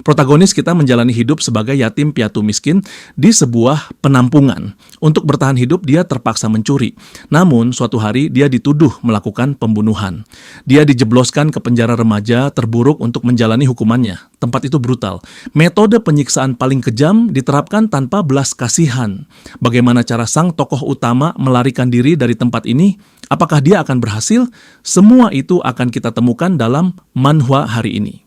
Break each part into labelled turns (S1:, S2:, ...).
S1: Protagonis kita menjalani hidup sebagai yatim piatu miskin di sebuah penampungan. Untuk bertahan hidup, dia terpaksa mencuri. Namun, suatu hari dia dituduh melakukan pembunuhan. Dia dijebloskan ke penjara remaja terburuk untuk menjalani hukumannya. Tempat itu brutal. Metode penyiksaan paling kejam diterapkan tanpa belas kasihan. Bagaimana cara sang tokoh utama melarikan diri dari tempat ini? Apakah dia akan berhasil? Semua itu akan kita temukan dalam manhwa hari ini.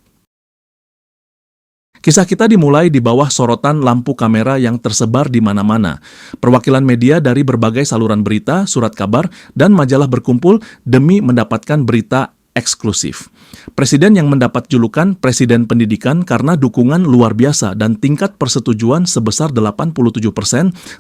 S1: Kisah kita dimulai di bawah sorotan lampu kamera yang tersebar di mana-mana. Perwakilan media dari berbagai saluran berita, surat kabar, dan majalah berkumpul demi mendapatkan berita eksklusif. Presiden yang mendapat julukan Presiden Pendidikan karena dukungan luar biasa dan tingkat persetujuan sebesar 87%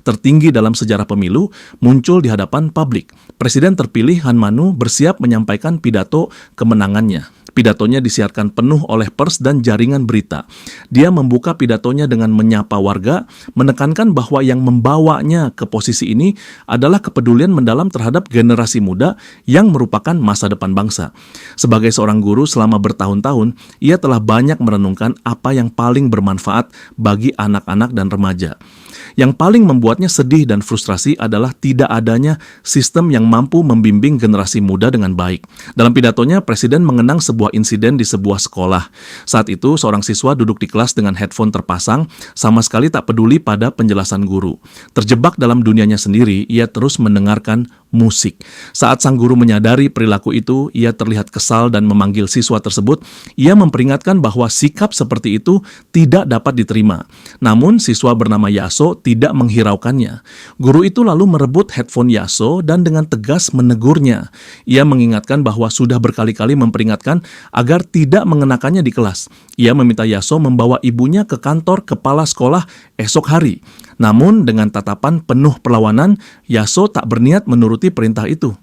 S1: tertinggi dalam sejarah pemilu muncul di hadapan publik. Presiden terpilih Han Manu bersiap menyampaikan pidato kemenangannya. Pidatonya disiarkan penuh oleh pers dan jaringan berita. Dia membuka pidatonya dengan menyapa warga, menekankan bahwa yang membawanya ke posisi ini adalah kepedulian mendalam terhadap generasi muda yang merupakan masa depan bangsa. Sebagai seorang guru selama bertahun-tahun, ia telah banyak merenungkan apa yang paling bermanfaat bagi anak-anak dan remaja. Yang paling membuatnya sedih dan frustrasi adalah tidak adanya sistem yang mampu membimbing generasi muda dengan baik. Dalam pidatonya, Presiden mengenang sebuah insiden di sebuah sekolah. Saat itu, seorang siswa duduk di kelas dengan headphone terpasang, sama sekali tak peduli pada penjelasan guru. Terjebak dalam dunianya sendiri, ia terus mendengarkan musik. Saat sang guru menyadari perilaku itu, ia terlihat kesal dan memanggil siswa tersebut. Ia memperingatkan bahwa sikap seperti itu tidak dapat diterima. Namun, siswa bernama Yaso tidak menghiraukannya. Guru itu lalu merebut headphone Yaso dan dengan tegas menegurnya. Ia mengingatkan bahwa sudah berkali-kali memperingatkan agar tidak mengenakannya di kelas. Ia meminta Yaso membawa ibunya ke kantor kepala sekolah esok hari. Namun dengan tatapan penuh perlawanan, Yaso tak berniat menuruti perintah itu.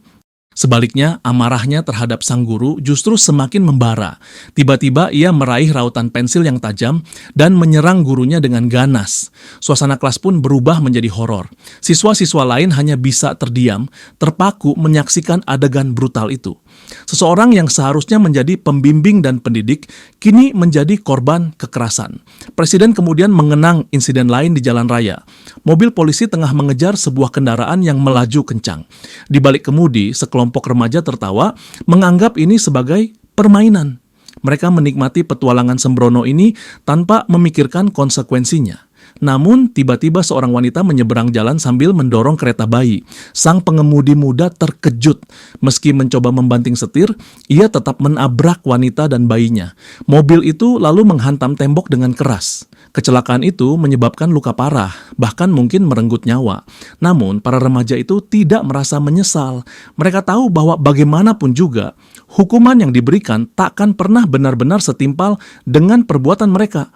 S1: Sebaliknya, amarahnya terhadap sang guru justru semakin membara. Tiba-tiba ia meraih rautan pensil yang tajam dan menyerang gurunya dengan ganas. Suasana kelas pun berubah menjadi horor. Siswa-siswa lain hanya bisa terdiam, terpaku menyaksikan adegan brutal itu. Seseorang yang seharusnya menjadi pembimbing dan pendidik, kini menjadi korban kekerasan. Presiden kemudian mengenang insiden lain di jalan raya. Mobil polisi tengah mengejar sebuah kendaraan yang melaju kencang. Di balik kemudi, sekelompok remaja tertawa, menganggap ini sebagai permainan. Mereka menikmati petualangan sembrono ini tanpa memikirkan konsekuensinya. Namun, tiba-tiba seorang wanita menyeberang jalan sambil mendorong kereta bayi. Sang pengemudi muda terkejut. Meski mencoba membanting setir, ia tetap menabrak wanita dan bayinya. Mobil itu lalu menghantam tembok dengan keras. Kecelakaan itu menyebabkan luka parah, bahkan mungkin merenggut nyawa. Namun, para remaja itu tidak merasa menyesal. Mereka tahu bahwa bagaimanapun juga, hukuman yang diberikan takkan pernah benar-benar setimpal dengan perbuatan mereka.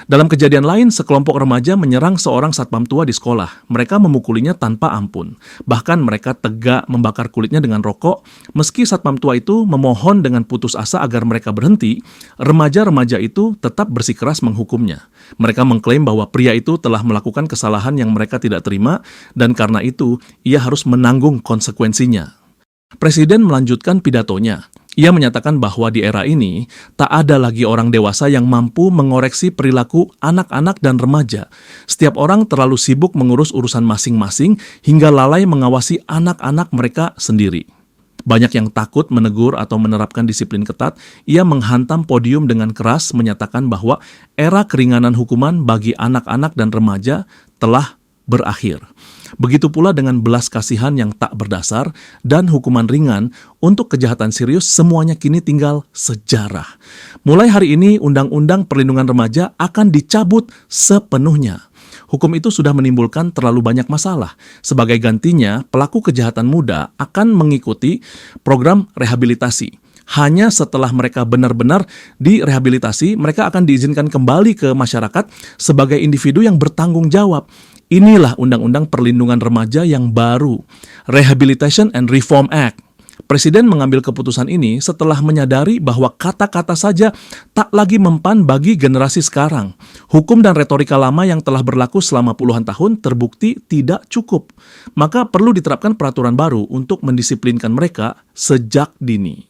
S1: Dalam kejadian lain, sekelompok remaja menyerang seorang satpam tua di sekolah. Mereka memukulinya tanpa ampun. Bahkan mereka tegak membakar kulitnya dengan rokok. Meski satpam tua itu memohon dengan putus asa agar mereka berhenti, remaja-remaja itu tetap bersikeras menghukumnya. Mereka mengklaim bahwa pria itu telah melakukan kesalahan yang mereka tidak terima, dan karena itu ia harus menanggung konsekuensinya. Presiden melanjutkan pidatonya. Ia menyatakan bahwa di era ini, tak ada lagi orang dewasa yang mampu mengoreksi perilaku anak-anak dan remaja. Setiap orang terlalu sibuk mengurus urusan masing-masing hingga lalai mengawasi anak-anak mereka sendiri. Banyak yang takut menegur atau menerapkan disiplin ketat, ia menghantam podium dengan keras menyatakan bahwa era keringanan hukuman bagi anak-anak dan remaja telah berakhir. Begitu pula dengan belas kasihan yang tak berdasar dan hukuman ringan untuk kejahatan serius semuanya kini tinggal sejarah. Mulai hari ini Undang-Undang Perlindungan Remaja akan dicabut sepenuhnya. Hukum itu sudah menimbulkan terlalu banyak masalah. Sebagai gantinya, pelaku kejahatan muda akan mengikuti program rehabilitasi. Hanya setelah mereka benar-benar direhabilitasi, mereka akan diizinkan kembali ke masyarakat sebagai individu yang bertanggung jawab. Inilah Undang-Undang Perlindungan Remaja yang baru, Rehabilitation and Reform Act. Presiden mengambil keputusan ini setelah menyadari bahwa kata-kata saja tak lagi mempan bagi generasi sekarang. Hukum dan retorika lama yang telah berlaku selama puluhan tahun terbukti tidak cukup. Maka perlu diterapkan peraturan baru untuk mendisiplinkan mereka sejak dini.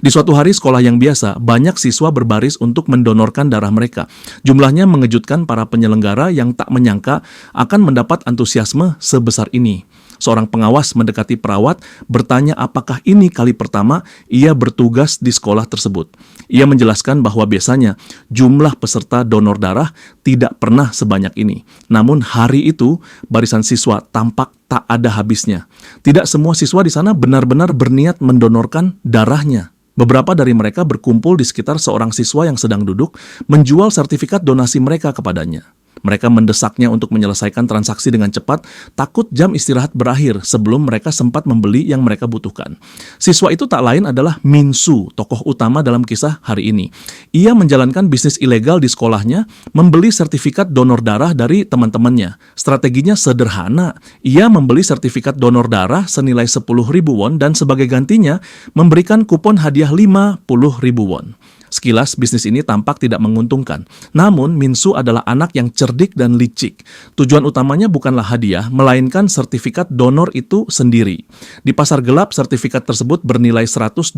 S1: Di suatu hari sekolah yang biasa, banyak siswa berbaris untuk mendonorkan darah mereka. Jumlahnya mengejutkan para penyelenggara yang tak menyangka akan mendapat antusiasme sebesar ini. Seorang pengawas mendekati perawat, bertanya apakah ini kali pertama ia bertugas di sekolah tersebut. Ia menjelaskan bahwa biasanya jumlah peserta donor darah tidak pernah sebanyak ini. Namun hari itu, barisan siswa tampak tak ada habisnya. Tidak semua siswa di sana benar-benar berniat mendonorkan darahnya. Beberapa dari mereka berkumpul di sekitar seorang siswa yang sedang duduk, menjual sertifikat donasi mereka kepadanya. Mereka mendesaknya untuk menyelesaikan transaksi dengan cepat, takut jam istirahat berakhir sebelum mereka sempat membeli yang mereka butuhkan. Siswa itu tak lain adalah Min Su, tokoh utama dalam kisah hari ini. Ia menjalankan bisnis ilegal di sekolahnya, membeli sertifikat donor darah dari teman-temannya. Strateginya sederhana. Ia membeli sertifikat donor darah senilai 10.000 won dan sebagai gantinya memberikan kupon hadiah 50.000 won. Sekilas, bisnis ini tampak tidak menguntungkan. Namun, Min Su adalah anak yang cerdik dan licik. Tujuan utamanya bukanlah hadiah, melainkan sertifikat donor itu sendiri. Di pasar gelap, sertifikat tersebut bernilai 120.000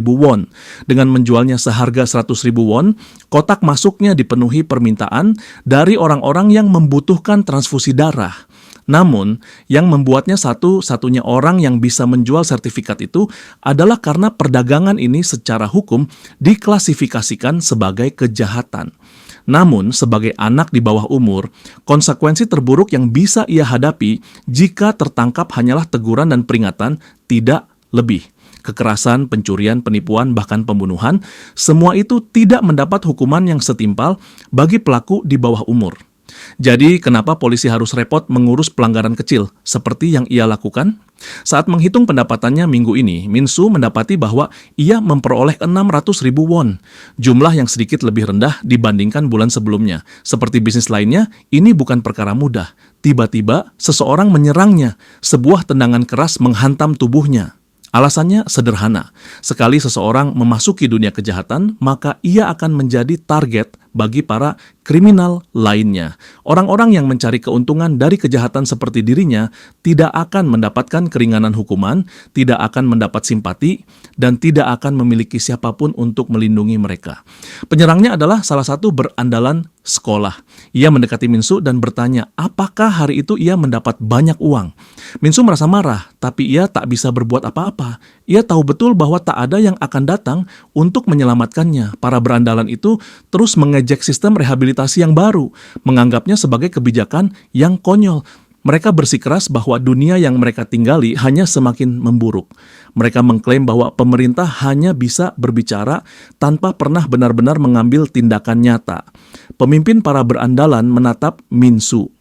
S1: won. Dengan menjualnya seharga 100.000 won, kotak masuknya dipenuhi permintaan dari orang-orang yang membutuhkan transfusi darah. Namun, yang membuatnya satu-satunya orang yang bisa menjual sertifikat itu adalah karena perdagangan ini secara hukum diklasifikasikan sebagai kejahatan. Namun, sebagai anak di bawah umur, konsekuensi terburuk yang bisa ia hadapi jika tertangkap hanyalah teguran dan peringatan, tidak lebih. Kekerasan, pencurian, penipuan, bahkan pembunuhan, semua itu tidak mendapat hukuman yang setimpal bagi pelaku di bawah umur. Jadi, kenapa polisi harus repot mengurus pelanggaran kecil seperti yang ia lakukan? Saat menghitung pendapatannya minggu ini, Min Su mendapati bahwa ia memperoleh 600.000 won, jumlah yang sedikit lebih rendah dibandingkan bulan sebelumnya. Seperti bisnis lainnya, ini bukan perkara mudah. Tiba-tiba, seseorang menyerangnya, sebuah tendangan keras menghantam tubuhnya. Alasannya sederhana, sekali seseorang memasuki dunia kejahatan, maka ia akan menjadi target bagi para kriminal lainnya. Orang-orang yang mencari keuntungan dari kejahatan seperti dirinya tidak akan mendapatkan keringanan hukuman, tidak akan mendapat simpati, dan tidak akan memiliki siapapun untuk melindungi mereka. Penyerangnya adalah salah satu berandalan sekolah. Ia mendekati Min Su dan bertanya, apakah hari itu ia mendapat banyak uang? Min Su merasa marah, tapi ia tak bisa berbuat apa-apa. Ia tahu betul bahwa tak ada yang akan datang untuk menyelamatkannya. Para berandalan itu terus mengejek sistem rehabilitasi yang baru, menganggapnya sebagai kebijakan yang konyol. Mereka bersikeras bahwa dunia yang mereka tinggali hanya semakin memburuk. Mereka mengklaim bahwa pemerintah hanya bisa berbicara tanpa pernah benar-benar mengambil tindakan nyata. Pemimpin para berandalan menatap Min Su.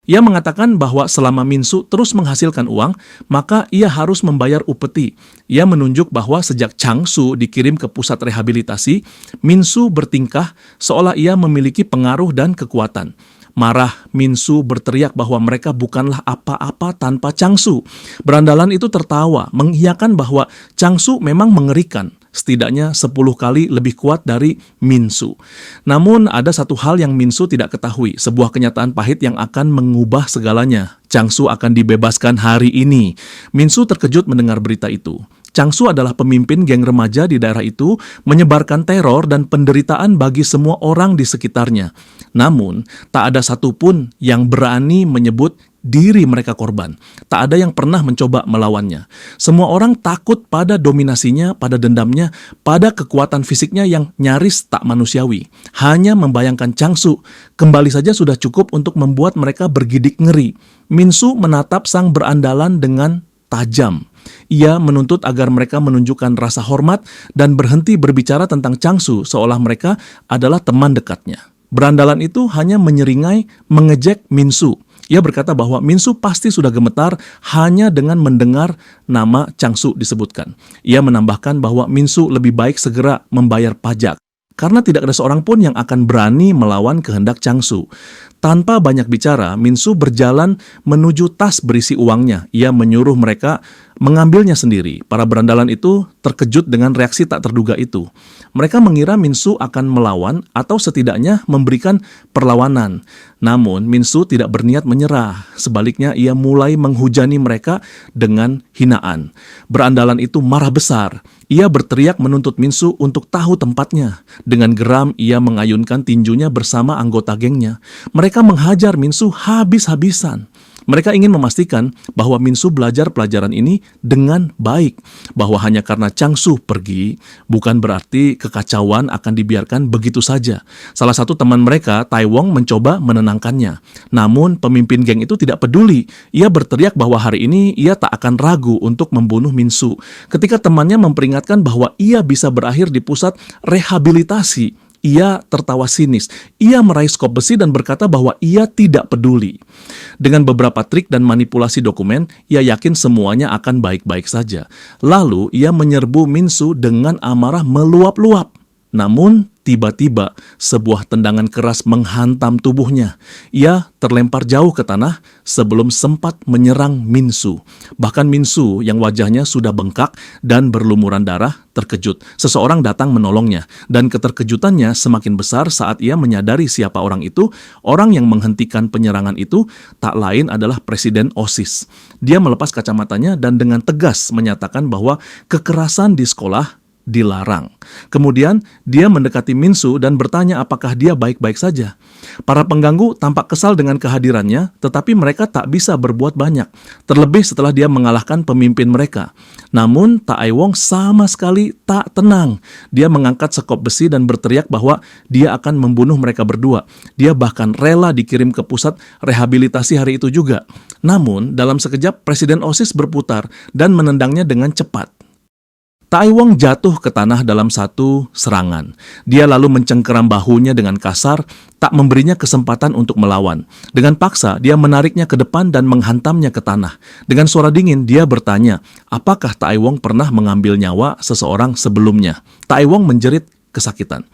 S1: Ia mengatakan bahwa selama Min Su terus menghasilkan uang, maka ia harus membayar upeti. Ia menunjuk bahwa sejak Chang Su dikirim ke pusat rehabilitasi, Min Su bertingkah seolah ia memiliki pengaruh dan kekuatan. Marah, Min Su berteriak bahwa mereka bukanlah apa-apa tanpa Chang Su. Berandalan itu tertawa, mengiyakan bahwa Chang Su memang mengerikan, setidaknya 10 kali lebih kuat dari Min Su. Namun ada satu hal yang Min Su tidak ketahui, sebuah kenyataan pahit yang akan mengubah segalanya. Chang Su akan dibebaskan hari ini. Min Su terkejut mendengar berita itu. Chang Su adalah pemimpin geng remaja di daerah itu, menyebarkan teror dan penderitaan bagi semua orang di sekitarnya. Namun, tak ada satupun yang berani menyebut diri mereka korban. Tak ada yang pernah mencoba melawannya. Semua orang takut pada dominasinya, pada dendamnya, pada kekuatan fisiknya yang nyaris tak manusiawi. Hanya membayangkan Chang Su, kembali saja sudah cukup untuk membuat mereka bergidik ngeri. Min Su menatap sang berandalan dengan tajam. Ia menuntut agar mereka menunjukkan rasa hormat dan berhenti berbicara tentang Chang Su seolah mereka adalah teman dekatnya. Berandalan itu hanya menyeringai, mengejek Min Su. Ia berkata bahwa Min Su pasti sudah gemetar hanya dengan mendengar nama Chang Su disebutkan. Ia menambahkan bahwa Min Su lebih baik segera membayar pajak, karena tidak ada seorang pun yang akan berani melawan kehendak Chang Su. Tanpa banyak bicara, Min Su berjalan menuju tas berisi uangnya. Ia menyuruh mereka mengambilnya sendiri. Para berandalan itu terkejut dengan reaksi tak terduga itu. Mereka mengira Min Su akan melawan atau setidaknya memberikan perlawanan. Namun, Min Su tidak berniat menyerah. Sebaliknya, ia mulai menghujani mereka dengan hinaan. Berandalan itu marah besar. Ia berteriak menuntut Min-soo untuk tahu tempatnya. Dengan geram, ia mengayunkan tinjunya bersama anggota gengnya. Mereka menghajar Min-soo habis-habisan. Mereka ingin memastikan bahwa Min-soo belajar pelajaran ini dengan baik, bahwa hanya karena Chang-soo pergi, bukan berarti kekacauan akan dibiarkan begitu saja. Salah satu teman mereka, Tae-wong, mencoba menenangkannya. Namun, pemimpin geng itu tidak peduli. Ia berteriak bahwa hari ini ia tak akan ragu untuk membunuh Min-soo. Ketika temannya memperingatkan bahwa ia bisa berakhir di pusat rehabilitasi, ia tertawa sinis. Ia meraih skop besi dan berkata bahwa ia tidak peduli. Dengan beberapa trik dan manipulasi dokumen, ia yakin semuanya akan baik-baik saja. Lalu, ia menyerbu Min-soo dengan amarah meluap-luap. Namun, tiba-tiba sebuah tendangan keras menghantam tubuhnya. Ia terlempar jauh ke tanah sebelum sempat menyerang Min-soo. Bahkan Min-soo yang wajahnya sudah bengkak dan berlumuran darah terkejut. Seseorang datang menolongnya, dan keterkejutannya semakin besar saat ia menyadari siapa orang itu. Orang yang menghentikan penyerangan itu tak lain adalah Presiden OSIS. Dia melepas kacamatanya dan dengan tegas menyatakan bahwa kekerasan di sekolah dilarang. Kemudian, dia mendekati Min-soo dan bertanya apakah dia baik-baik saja. Para pengganggu tampak kesal dengan kehadirannya, tetapi mereka tak bisa berbuat banyak, terlebih setelah dia mengalahkan pemimpin mereka. Namun, Tae-wong sama sekali tak tenang. Dia mengangkat sekop besi dan berteriak bahwa dia akan membunuh mereka berdua. Dia bahkan rela dikirim ke pusat rehabilitasi hari itu juga. Namun, dalam sekejap, Presiden OSIS berputar dan menendangnya dengan cepat. Tae-wong jatuh ke tanah dalam satu serangan. Dia lalu mencengkeram bahunya dengan kasar, tak memberinya kesempatan untuk melawan. Dengan paksa, dia menariknya ke depan dan menghantamnya ke tanah. Dengan suara dingin, dia bertanya, apakah Tae-wong pernah mengambil nyawa seseorang sebelumnya? Tae-wong menjerit kesakitan.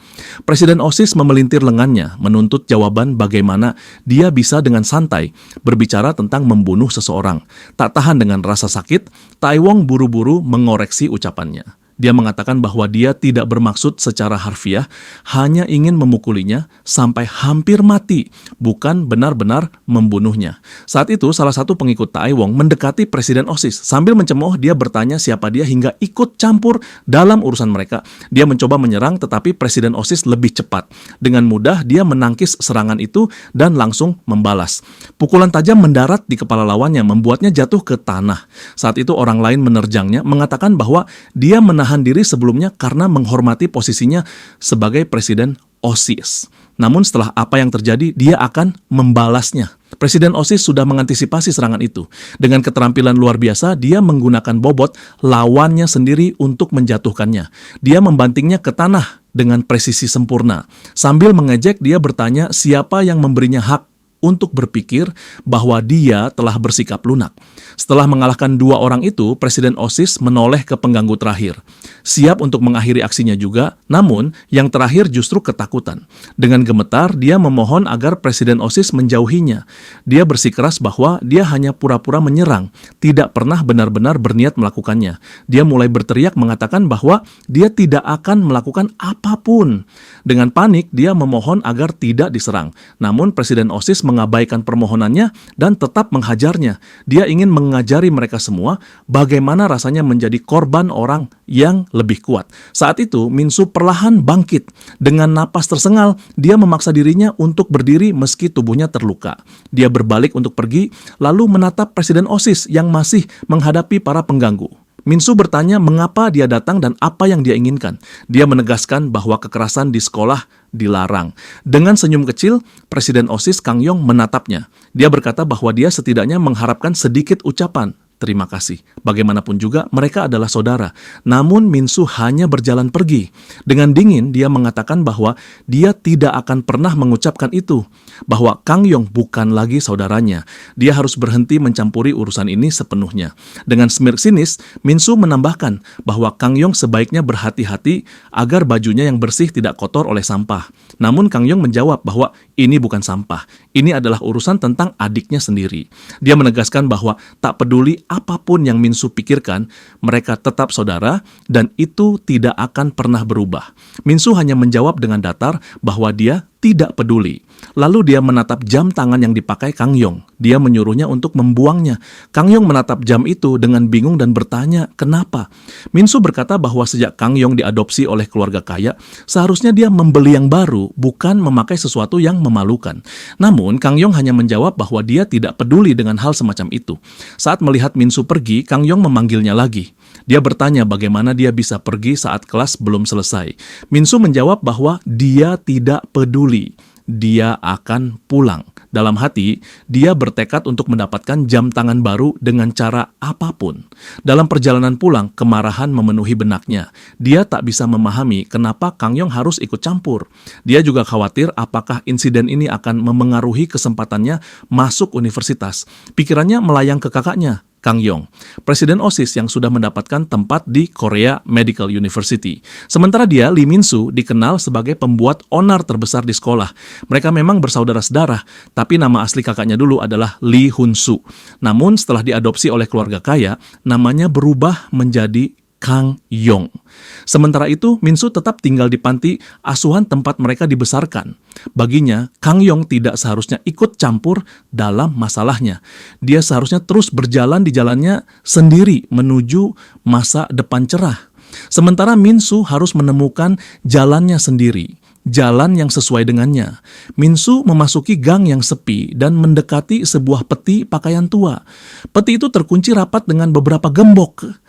S1: Presiden OSIS memelintir lengannya, menuntut jawaban bagaimana dia bisa dengan santai berbicara tentang membunuh seseorang. Tak tahan dengan rasa sakit, Tae-wong buru-buru mengoreksi ucapannya. Dia mengatakan bahwa dia tidak bermaksud secara harfiah, hanya ingin memukulinya sampai hampir mati, bukan benar-benar membunuhnya. Saat itu, salah satu pengikut Tae-wong mendekati Presiden OSIS. Sambil mencemooh, dia bertanya siapa dia hingga ikut campur dalam urusan mereka. Dia mencoba menyerang, tetapi Presiden OSIS lebih cepat. Dengan mudah, dia menangkis serangan itu dan langsung membalas. Pukulan tajam mendarat di kepala lawannya, membuatnya jatuh ke tanah. Saat itu, orang lain menerjangnya, mengatakan bahwa dia menahan diri sebelumnya karena menghormati posisinya sebagai Presiden OSIS. Namun setelah apa yang terjadi, dia akan membalasnya. Presiden OSIS sudah mengantisipasi serangan itu. Dengan keterampilan luar biasa, dia menggunakan bobot lawannya sendiri untuk menjatuhkannya. Dia membantingnya ke tanah dengan presisi sempurna. Sambil mengejek, dia bertanya siapa yang memberinya hak untuk berpikir bahwa dia telah bersikap lunak. Setelah mengalahkan dua orang itu, Presiden OSIS menoleh ke pengganggu terakhir. Siap untuk mengakhiri aksinya juga, namun yang terakhir justru ketakutan. Dengan gemetar, dia memohon agar Presiden OSIS menjauhinya. Dia bersikeras bahwa dia hanya pura-pura menyerang, tidak pernah benar-benar berniat melakukannya. Dia mulai berteriak mengatakan bahwa dia tidak akan melakukan apapun. Dengan panik, dia memohon agar tidak diserang. Namun Presiden OSIS mengabaikan permohonannya dan tetap menghajarnya. Dia ingin mengajari mereka semua bagaimana rasanya menjadi korban orang yang lebih kuat. Saat itu, Min-soo perlahan bangkit. Dengan napas tersengal, dia memaksa dirinya untuk berdiri meski tubuhnya terluka. Dia berbalik untuk pergi, lalu menatap Presiden OSIS yang masih menghadapi para pengganggu. Min-soo bertanya mengapa dia datang dan apa yang dia inginkan. Dia menegaskan bahwa kekerasan di sekolah dilarang. Dengan senyum kecil, Presiden OSIS Kang Yong menatapnya. Dia berkata bahwa dia setidaknya mengharapkan sedikit ucapan terima kasih. Bagaimanapun juga, mereka adalah saudara. Namun Min-soo hanya berjalan pergi. Dengan dingin, dia mengatakan bahwa dia tidak akan pernah mengucapkan itu. Bahwa Kang Yong bukan lagi saudaranya. Dia harus berhenti mencampuri urusan ini sepenuhnya. Dengan smirk sinis, Min-soo menambahkan bahwa Kang Yong sebaiknya berhati-hati agar bajunya yang bersih tidak kotor oleh sampah. Namun Kang Yong menjawab bahwa ini bukan sampah. Ini adalah urusan tentang adiknya sendiri. Dia menegaskan bahwa tak peduli apapun yang Min-soo pikirkan, mereka tetap saudara dan itu tidak akan pernah berubah. Min-soo hanya menjawab dengan datar bahwa dia tidak peduli. Lalu dia menatap jam tangan yang dipakai Kang Yong. Dia menyuruhnya untuk membuangnya. Kang Yong menatap jam itu dengan bingung dan bertanya, kenapa? Min-soo berkata bahwa sejak Kang Yong diadopsi oleh keluarga kaya, seharusnya dia membeli yang baru, bukan memakai sesuatu yang memalukan. Namun, Kang Yong hanya menjawab bahwa dia tidak peduli dengan hal semacam itu. Saat melihat Min-soo pergi, Kang Yong memanggilnya lagi. Dia bertanya bagaimana dia bisa pergi saat kelas belum selesai. Min-soo menjawab bahwa dia tidak peduli. Dia akan pulang. Dalam hati, dia bertekad untuk mendapatkan jam tangan baru dengan cara apapun. Dalam perjalanan pulang, kemarahan memenuhi benaknya. Dia tak bisa memahami kenapa Kang Yong harus ikut campur. Dia juga khawatir apakah insiden ini akan memengaruhi kesempatannya masuk universitas. Pikirannya melayang ke kakaknya, Kang Yong, presiden OSIS yang sudah mendapatkan tempat di Korea Medical University. Sementara dia, Lee Min-soo, dikenal sebagai pembuat onar terbesar di sekolah. Mereka memang bersaudara-saudara, tapi nama asli kakaknya dulu adalah Lee Hun-soo. Namun setelah diadopsi oleh keluarga kaya, namanya berubah menjadi Kang Yong. Sementara itu, Min-soo tetap tinggal di panti asuhan tempat mereka dibesarkan. Baginya, Kang Yong tidak seharusnya ikut campur dalam masalahnya. Dia seharusnya terus berjalan di jalannya sendiri menuju masa depan cerah. Sementara Min-soo harus menemukan jalannya sendiri, jalan yang sesuai dengannya. Min-soo memasuki gang yang sepi dan mendekati sebuah peti pakaian tua. Peti itu terkunci rapat dengan beberapa gembok.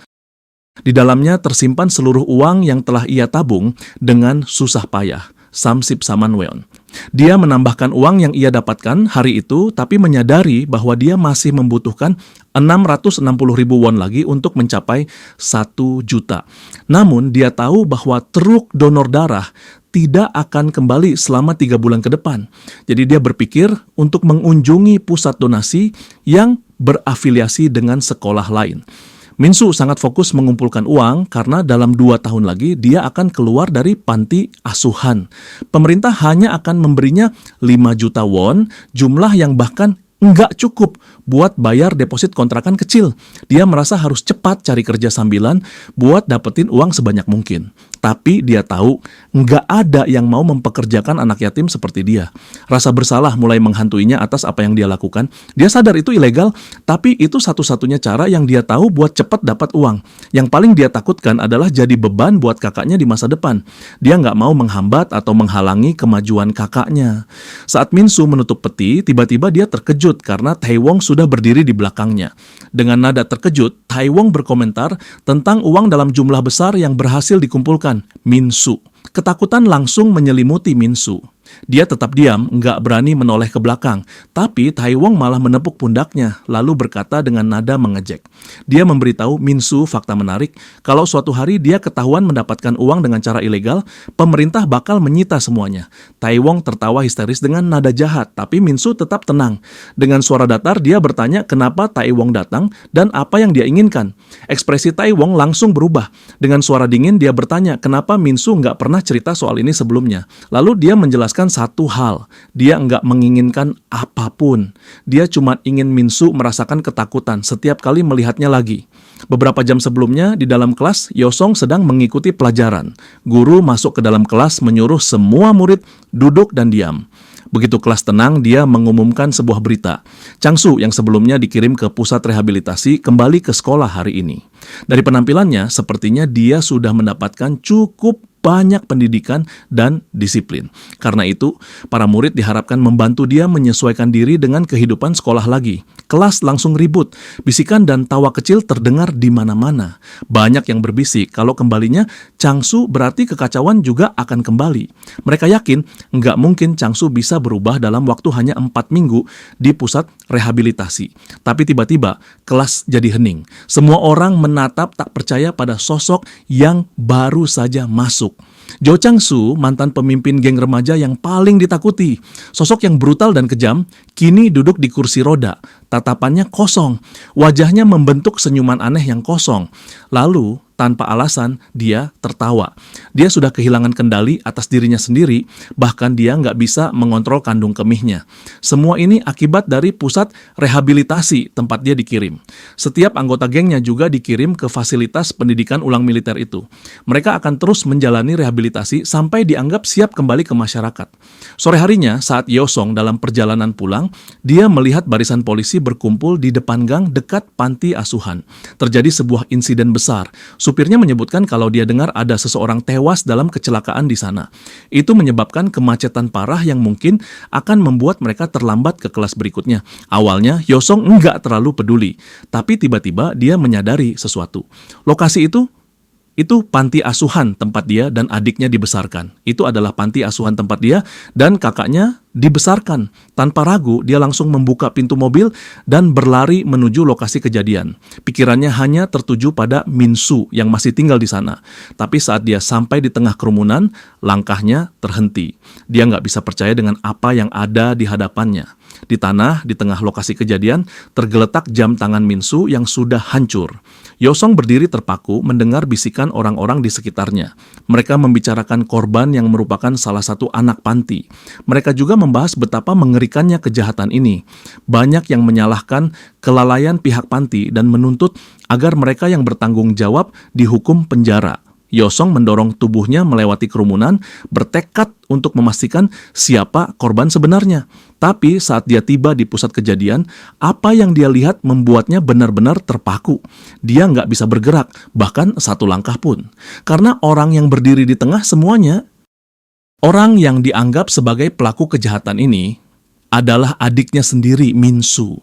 S1: Di dalamnya tersimpan seluruh uang yang telah ia tabung dengan susah payah, samsip samanweon. Dia menambahkan uang yang ia dapatkan hari itu, tapi menyadari bahwa dia masih membutuhkan 660.000 won lagi untuk mencapai 1 juta. Namun, dia tahu bahwa truk donor darah tidak akan kembali selama 3 bulan ke depan. Jadi dia berpikir untuk mengunjungi pusat donasi yang berafiliasi dengan sekolah lain. Min-soo sangat fokus mengumpulkan uang karena dalam 2 tahun lagi dia akan keluar dari panti asuhan. Pemerintah hanya akan memberinya 5 juta won, jumlah yang bahkan nggak cukup buat bayar deposit kontrakan kecil. Dia merasa harus cepat cari kerja sambilan buat dapetin uang sebanyak mungkin. Tapi dia tahu nggak ada yang mau mempekerjakan anak yatim seperti dia. Rasa bersalah mulai menghantuinya atas apa yang dia lakukan. Dia sadar itu ilegal, tapi itu satu-satunya cara yang dia tahu buat cepat dapat uang. Yang paling dia takutkan adalah jadi beban buat kakaknya di masa depan. Dia nggak mau menghambat atau menghalangi kemajuan kakaknya. Saat Min-soo menutup peti, tiba-tiba dia terkejut karena Tae-wong sudah berdiri di belakangnya. Dengan nada terkejut, Tae-wong berkomentar tentang uang dalam jumlah besar yang berhasil dikumpulkan Min-soo. Ketakutan langsung menyelimuti Min-soo. Dia tetap diam, nggak berani menoleh ke belakang. Tapi Tae-wong malah menepuk pundaknya, lalu berkata dengan nada mengejek. Dia memberitahu Min-soo fakta menarik, kalau suatu hari dia ketahuan mendapatkan uang dengan cara ilegal, pemerintah bakal menyita semuanya. Tae-wong tertawa histeris dengan nada jahat, tapi Min-soo tetap tenang. Dengan suara datar, dia bertanya kenapa Tae-wong datang dan apa yang dia inginkan. Ekspresi Tae-wong langsung berubah. Dengan suara dingin, dia bertanya kenapa Min-soo nggak pernah cerita soal ini sebelumnya. Lalu dia menjelaskan satu hal, dia nggak menginginkan apapun. Dia cuma ingin Min-soo merasakan ketakutan setiap kali melihatnya lagi. Beberapa jam sebelumnya, di dalam kelas, Yosong sedang mengikuti pelajaran. Guru masuk ke dalam kelas menyuruh semua murid duduk dan diam. Begitu kelas tenang, dia mengumumkan sebuah berita. Chang-soo yang sebelumnya dikirim ke pusat rehabilitasi kembali ke sekolah hari ini. Dari penampilannya, sepertinya dia sudah mendapatkan cukup banyak pendidikan dan disiplin. Karena itu, para murid diharapkan membantu dia menyesuaikan diri dengan kehidupan sekolah lagi. Kelas langsung ribut, bisikan dan tawa kecil terdengar di mana-mana. Banyak yang berbisik, kalau kembalinya Chang-soo berarti kekacauan juga akan kembali. Mereka yakin nggak mungkin Chang-soo bisa berubah dalam waktu hanya 4 minggu di pusat rehabilitasi. Tapi tiba-tiba kelas jadi hening. Semua orang menatap tak percaya pada sosok yang baru saja masuk. Jo Chang-soo, mantan pemimpin geng remaja yang paling ditakuti. Sosok yang brutal dan kejam, kini duduk di kursi roda. Tatapannya kosong, wajahnya membentuk senyuman aneh yang kosong. Lalu, tanpa alasan, dia tertawa. Dia sudah kehilangan kendali atas dirinya sendiri, bahkan dia nggak bisa mengontrol kandung kemihnya. Semua ini akibat dari pusat rehabilitasi tempat dia dikirim. Setiap anggota gengnya juga dikirim ke fasilitas pendidikan ulang militer itu. Mereka akan terus menjalani rehabilitasi sampai dianggap siap kembali ke masyarakat. Sore harinya, saat Yosong dalam perjalanan pulang, dia melihat barisan polisi berkumpul di depan gang dekat panti asuhan. Terjadi sebuah insiden besar. Supirnya menyebutkan kalau dia dengar ada seseorang tewas dalam kecelakaan di sana. Itu menyebabkan kemacetan parah yang mungkin akan membuat mereka terlambat ke kelas berikutnya. Awalnya, Yosong enggak terlalu peduli, tapi tiba-tiba dia menyadari sesuatu. Lokasi itu panti asuhan tempat dia dan adiknya dibesarkan. Itu adalah panti asuhan tempat dia dan kakaknya dibesarkan. Tanpa ragu, dia langsung membuka pintu mobil dan berlari menuju lokasi kejadian. Pikirannya hanya tertuju pada Min-soo yang masih tinggal di sana. Tapi saat dia sampai di tengah kerumunan, langkahnya terhenti. Dia nggak bisa percaya dengan apa yang ada di hadapannya. Di tanah, di tengah lokasi kejadian, tergeletak jam tangan Min-soo yang sudah hancur. Yosong berdiri terpaku mendengar bisikan orang-orang di sekitarnya. Mereka membicarakan korban yang merupakan salah satu anak panti. Mereka juga membahas betapa mengerikannya kejahatan ini. Banyak yang menyalahkan kelalaian pihak panti dan menuntut agar mereka yang bertanggung jawab dihukum penjara. Yosong mendorong tubuhnya melewati kerumunan, bertekad untuk memastikan siapa korban sebenarnya. Tapi saat dia tiba di pusat kejadian, apa yang dia lihat membuatnya benar-benar terpaku. Dia nggak bisa bergerak, bahkan satu langkah pun. Karena orang yang berdiri di tengah semuanya, orang yang dianggap sebagai pelaku kejahatan ini, adalah adiknya sendiri, Min-soo.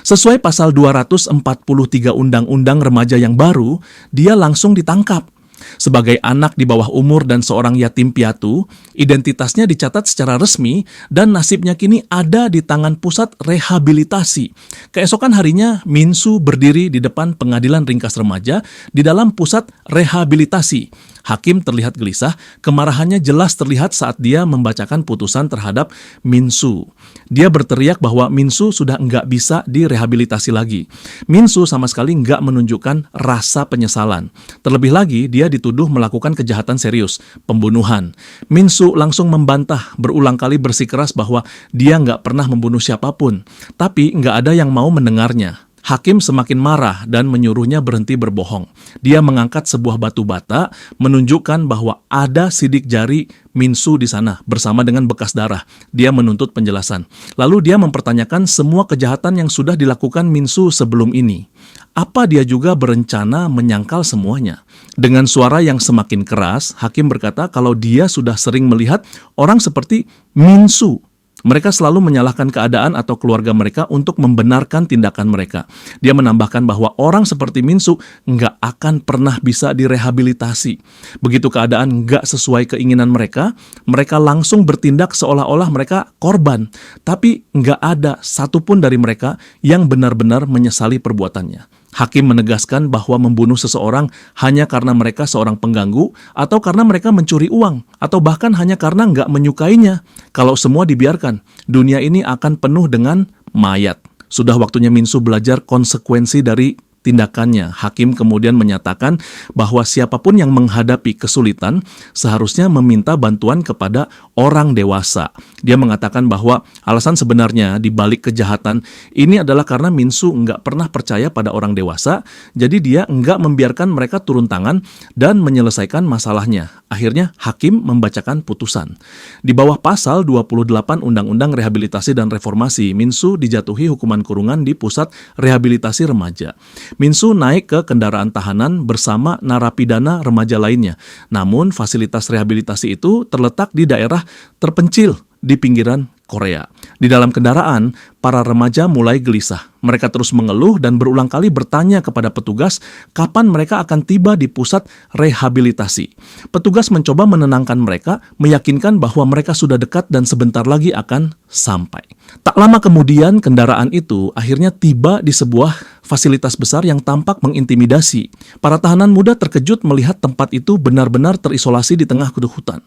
S1: Sesuai pasal 243 Undang-Undang Remaja yang baru, dia langsung ditangkap. Sebagai anak di bawah umur dan seorang yatim piatu, identitasnya dicatat secara resmi dan nasibnya kini ada di tangan pusat rehabilitasi. Keesokan harinya, Min-soo berdiri di depan pengadilan ringkas remaja di dalam pusat rehabilitasi. Hakim terlihat gelisah, kemarahannya jelas terlihat saat dia membacakan putusan terhadap Min-soo. Dia berteriak bahwa Min-soo sudah nggak bisa direhabilitasi lagi. Min-soo sama sekali nggak menunjukkan rasa penyesalan. Terlebih lagi, dia dituduh melakukan kejahatan serius, pembunuhan. Min-soo langsung membantah, berulang kali bersikeras bahwa dia nggak pernah membunuh siapapun. Tapi nggak ada yang mau mendengarnya. Hakim semakin marah dan menyuruhnya berhenti berbohong. Dia mengangkat sebuah batu bata, menunjukkan bahwa ada sidik jari Min-soo di sana bersama dengan bekas darah. Dia menuntut penjelasan. Lalu dia mempertanyakan semua kejahatan yang sudah dilakukan Min-soo sebelum ini. Apa dia juga berencana menyangkal semuanya? Dengan suara yang semakin keras, hakim berkata kalau dia sudah sering melihat orang seperti Min-soo. Mereka selalu menyalahkan keadaan atau keluarga mereka untuk membenarkan tindakan mereka. Dia menambahkan bahwa orang seperti Min-soo nggak akan pernah bisa direhabilitasi. Begitu keadaan nggak sesuai keinginan mereka, mereka langsung bertindak seolah-olah mereka korban. Tapi nggak ada satupun dari mereka yang benar-benar menyesali perbuatannya. Hakim menegaskan bahwa membunuh seseorang hanya karena mereka seorang pengganggu, atau karena mereka mencuri uang, atau bahkan hanya karena nggak menyukainya. Kalau semua dibiarkan, dunia ini akan penuh dengan mayat. Sudah waktunya Min-soo belajar konsekuensi dari tindakannya. Hakim kemudian menyatakan bahwa siapapun yang menghadapi kesulitan seharusnya meminta bantuan kepada orang dewasa. Dia mengatakan bahwa alasan sebenarnya di balik kejahatan ini adalah karena Min-soo nggak pernah percaya pada orang dewasa, jadi dia nggak membiarkan mereka turun tangan dan menyelesaikan masalahnya. Akhirnya hakim membacakan putusan. Di bawah pasal 28 Undang-Undang Rehabilitasi dan Reformasi, Min-soo dijatuhi hukuman kurungan di Pusat Rehabilitasi Remaja. Min-soo naik ke kendaraan tahanan bersama narapidana remaja lainnya. Namun, fasilitas rehabilitasi itu terletak di daerah terpencil di pinggiran Korea. Di dalam kendaraan, para remaja mulai gelisah. Mereka terus mengeluh dan berulang kali bertanya kepada petugas kapan mereka akan tiba di pusat rehabilitasi. Petugas mencoba menenangkan mereka, meyakinkan bahwa mereka sudah dekat dan sebentar lagi akan sampai. Tak lama kemudian, kendaraan itu akhirnya tiba di sebuah fasilitas besar yang tampak mengintimidasi. Para tahanan muda terkejut melihat tempat itu benar-benar terisolasi di tengah hutan.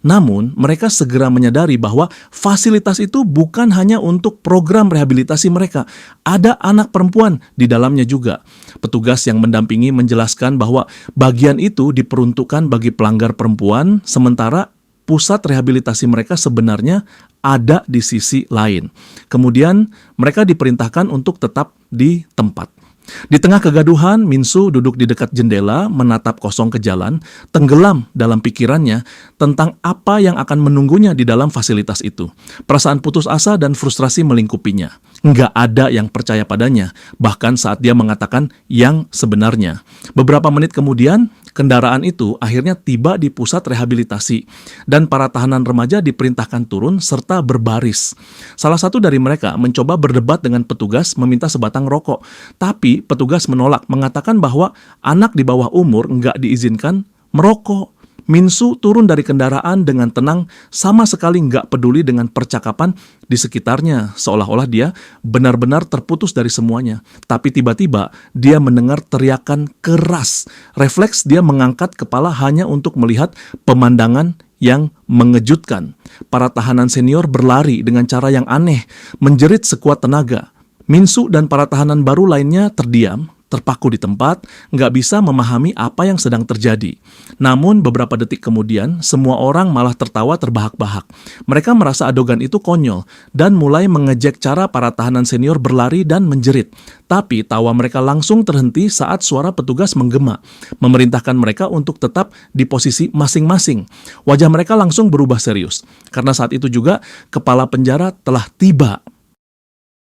S1: Namun, mereka segera menyadari bahwa fasilitas itu bukan hanya untuk program rehabilitasi mereka. Ada anak perempuan di dalamnya juga. Petugas yang mendampingi menjelaskan bahwa bagian itu diperuntukkan bagi pelanggar perempuan, sementara pusat rehabilitasi mereka sebenarnya ada di sisi lain. Kemudian mereka diperintahkan untuk tetap di tempat. Di tengah kegaduhan, Minsu duduk di dekat jendela, menatap kosong ke jalan, tenggelam dalam pikirannya tentang apa yang akan menunggunya di dalam fasilitas itu. Perasaan putus asa dan frustrasi melingkupinya. Nggak ada yang percaya padanya, bahkan saat dia mengatakan yang sebenarnya. Beberapa menit kemudian, kendaraan itu akhirnya tiba di pusat rehabilitasi, dan para tahanan remaja diperintahkan turun serta berbaris. Salah satu dari mereka mencoba berdebat dengan petugas meminta sebatang rokok, tapi petugas menolak, mengatakan bahwa anak di bawah umur nggak diizinkan merokok. Minsu turun dari kendaraan dengan tenang, sama sekali nggak peduli dengan percakapan di sekitarnya, seolah-olah dia benar-benar terputus dari semuanya. Tapi tiba-tiba dia mendengar teriakan keras. Refleks dia mengangkat kepala hanya untuk melihat pemandangan yang mengejutkan. Para tahanan senior berlari dengan cara yang aneh, menjerit sekuat tenaga. Minsu dan para tahanan baru lainnya terdiam, terpaku di tempat, nggak bisa memahami apa yang sedang terjadi. Namun beberapa detik kemudian, semua orang malah tertawa terbahak-bahak. Mereka merasa adegan itu konyol, dan mulai mengejek cara para tahanan senior berlari dan menjerit. Tapi tawa mereka langsung terhenti saat suara petugas menggema, memerintahkan mereka untuk tetap di posisi masing-masing. Wajah mereka langsung berubah serius, karena saat itu juga kepala penjara telah tiba.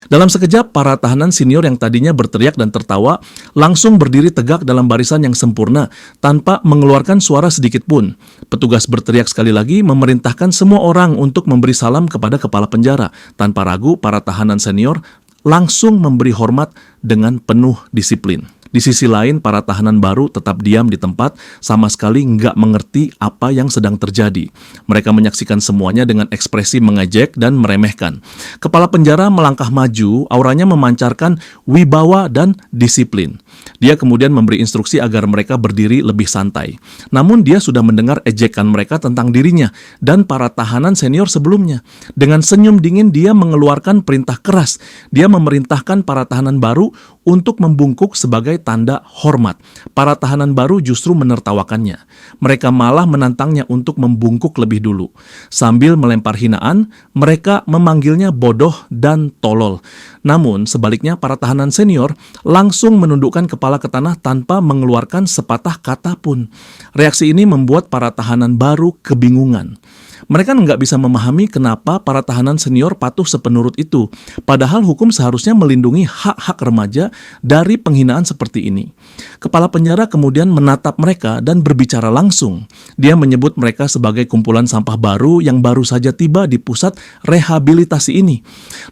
S1: Dalam sekejap, para tahanan senior yang tadinya berteriak dan tertawa langsung berdiri tegak dalam barisan yang sempurna tanpa mengeluarkan suara sedikit pun. Petugas berteriak sekali lagi memerintahkan semua orang untuk memberi salam kepada kepala penjara. Tanpa ragu, para tahanan senior langsung memberi hormat dengan penuh disiplin. Di sisi lain, para tahanan baru tetap diam di tempat, sama sekali nggak mengerti apa yang sedang terjadi. Mereka menyaksikan semuanya dengan ekspresi mengejek dan meremehkan. Kepala penjara melangkah maju, auranya memancarkan wibawa dan disiplin. Dia kemudian memberi instruksi agar mereka berdiri lebih santai. Namun dia sudah mendengar ejekan mereka tentang dirinya dan para tahanan senior sebelumnya. Dengan senyum dingin dia mengeluarkan perintah keras. Dia memerintahkan para tahanan baru untuk membungkuk sebagai tanda hormat. Para tahanan baru justru menertawakannya. Mereka malah menantangnya untuk membungkuk lebih dulu. Sambil melempar hinaan, mereka memanggilnya bodoh dan tolol. Namun, sebaliknya para tahanan senior langsung menundukkan kepala ke tanah tanpa mengeluarkan sepatah kata pun. Reaksi ini membuat para tahanan baru kebingungan. Mereka nggak bisa memahami kenapa para tahanan senior patuh sepenurut itu, padahal hukum seharusnya melindungi hak-hak remaja dari penghinaan seperti ini. Kepala penjara kemudian menatap mereka dan berbicara langsung. Dia menyebut mereka sebagai kumpulan sampah baru yang baru saja tiba di pusat rehabilitasi ini.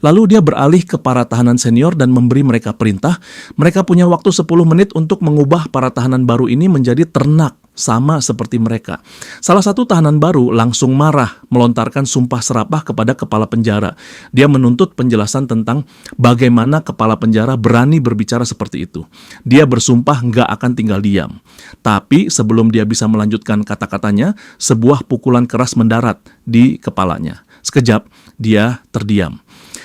S1: Lalu dia beralih ke para tahanan senior dan memberi mereka perintah. Mereka punya waktu 10 menit untuk mengubah para tahanan baru ini menjadi ternak, sama seperti mereka. Salah satu tahanan baru langsung marah, melontarkan sumpah serapah kepada kepala penjara. Dia menuntut penjelasan tentang bagaimana kepala penjara berani berbicara seperti itu. Dia bersumpah nggak akan tinggal diam. Tapi sebelum dia bisa melanjutkan kata-katanya, sebuah pukulan keras mendarat di kepalanya. Sekejap, dia terdiam.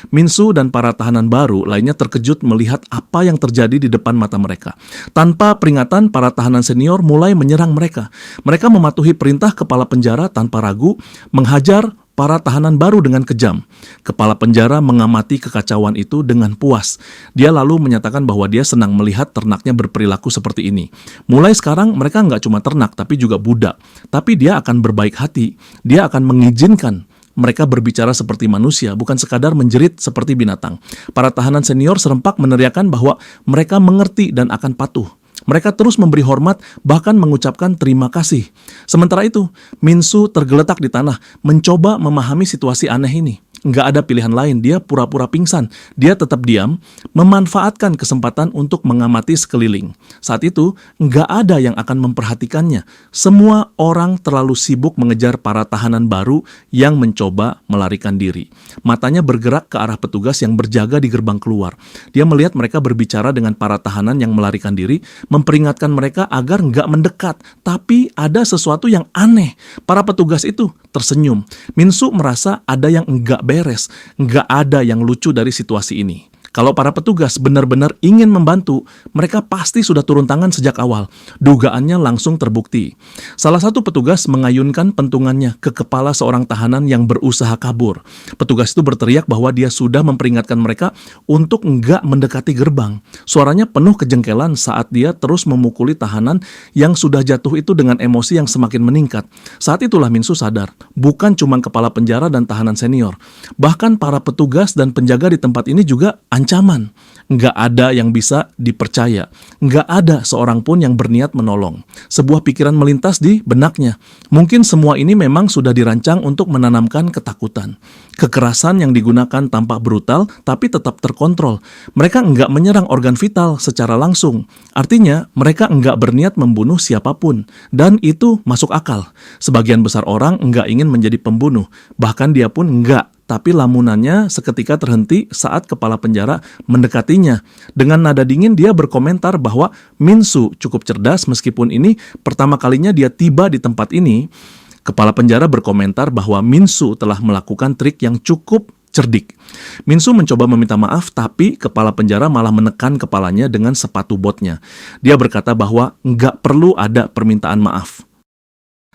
S1: Minsu dan para tahanan baru lainnya terkejut melihat apa yang terjadi di depan mata mereka. Tanpa peringatan, para tahanan senior mulai menyerang mereka. Mereka mematuhi perintah kepala penjara tanpa ragu, menghajar para tahanan baru dengan kejam. Kepala penjara mengamati kekacauan itu dengan puas. Dia lalu menyatakan bahwa dia senang melihat ternaknya berperilaku seperti ini. Mulai sekarang mereka nggak cuma ternak tapi juga budak. Tapi dia akan berbaik hati. Dia akan mengizinkan mereka berbicara seperti manusia, bukan sekadar menjerit seperti binatang. Para tahanan senior serempak meneriakkan bahwa mereka mengerti dan akan patuh. Mereka terus memberi hormat, bahkan mengucapkan terima kasih. Sementara itu, Minsu tergeletak di tanah, mencoba memahami situasi aneh ini. Nggak ada pilihan lain, dia pura-pura pingsan. Dia tetap diam, memanfaatkan kesempatan untuk mengamati sekeliling. Saat itu, nggak ada yang akan memperhatikannya. Semua orang terlalu sibuk mengejar para tahanan baru yang mencoba melarikan diri. Matanya bergerak ke arah petugas yang berjaga di gerbang keluar. Dia melihat mereka berbicara dengan para tahanan yang melarikan diri, memperingatkan mereka agar nggak mendekat. Tapi ada sesuatu yang aneh. Para petugas itu tersenyum. Min-soo merasa ada yang nggak beres, nggak ada yang lucu dari situasi ini. Kalau para petugas benar-benar ingin membantu, mereka pasti sudah turun tangan sejak awal. Dugaannya langsung terbukti. Salah satu petugas mengayunkan pentungannya ke kepala seorang tahanan yang berusaha kabur. Petugas itu berteriak bahwa dia sudah memperingatkan mereka untuk enggak mendekati gerbang. Suaranya penuh kejengkelan saat dia terus memukuli tahanan yang sudah jatuh itu dengan emosi yang semakin meningkat. Saat itulah Min-soo sadar, bukan cuma kepala penjara dan tahanan senior. Bahkan para petugas dan penjaga di tempat ini juga ancaman. Nggak ada yang bisa dipercaya. Nggak ada seorang pun yang berniat menolong. Sebuah pikiran melintas di benaknya. Mungkin semua ini memang sudah dirancang untuk menanamkan ketakutan. Kekerasan yang digunakan tampak brutal, tapi tetap terkontrol. Mereka nggak menyerang organ vital secara langsung. Artinya, mereka nggak berniat membunuh siapapun. Dan itu masuk akal. Sebagian besar orang nggak ingin menjadi pembunuh. Bahkan dia pun nggak. Tapi lamunannya seketika terhenti saat kepala penjara mendekatinya. Dengan nada dingin dia berkomentar bahwa Min-soo cukup cerdas meskipun ini pertama kalinya dia tiba di tempat ini. Kepala penjara berkomentar bahwa Min-soo telah melakukan trik yang cukup cerdik. Min-soo mencoba meminta maaf, tapi kepala penjara malah menekan kepalanya dengan sepatu botnya. Dia berkata bahwa nggak perlu ada permintaan maaf.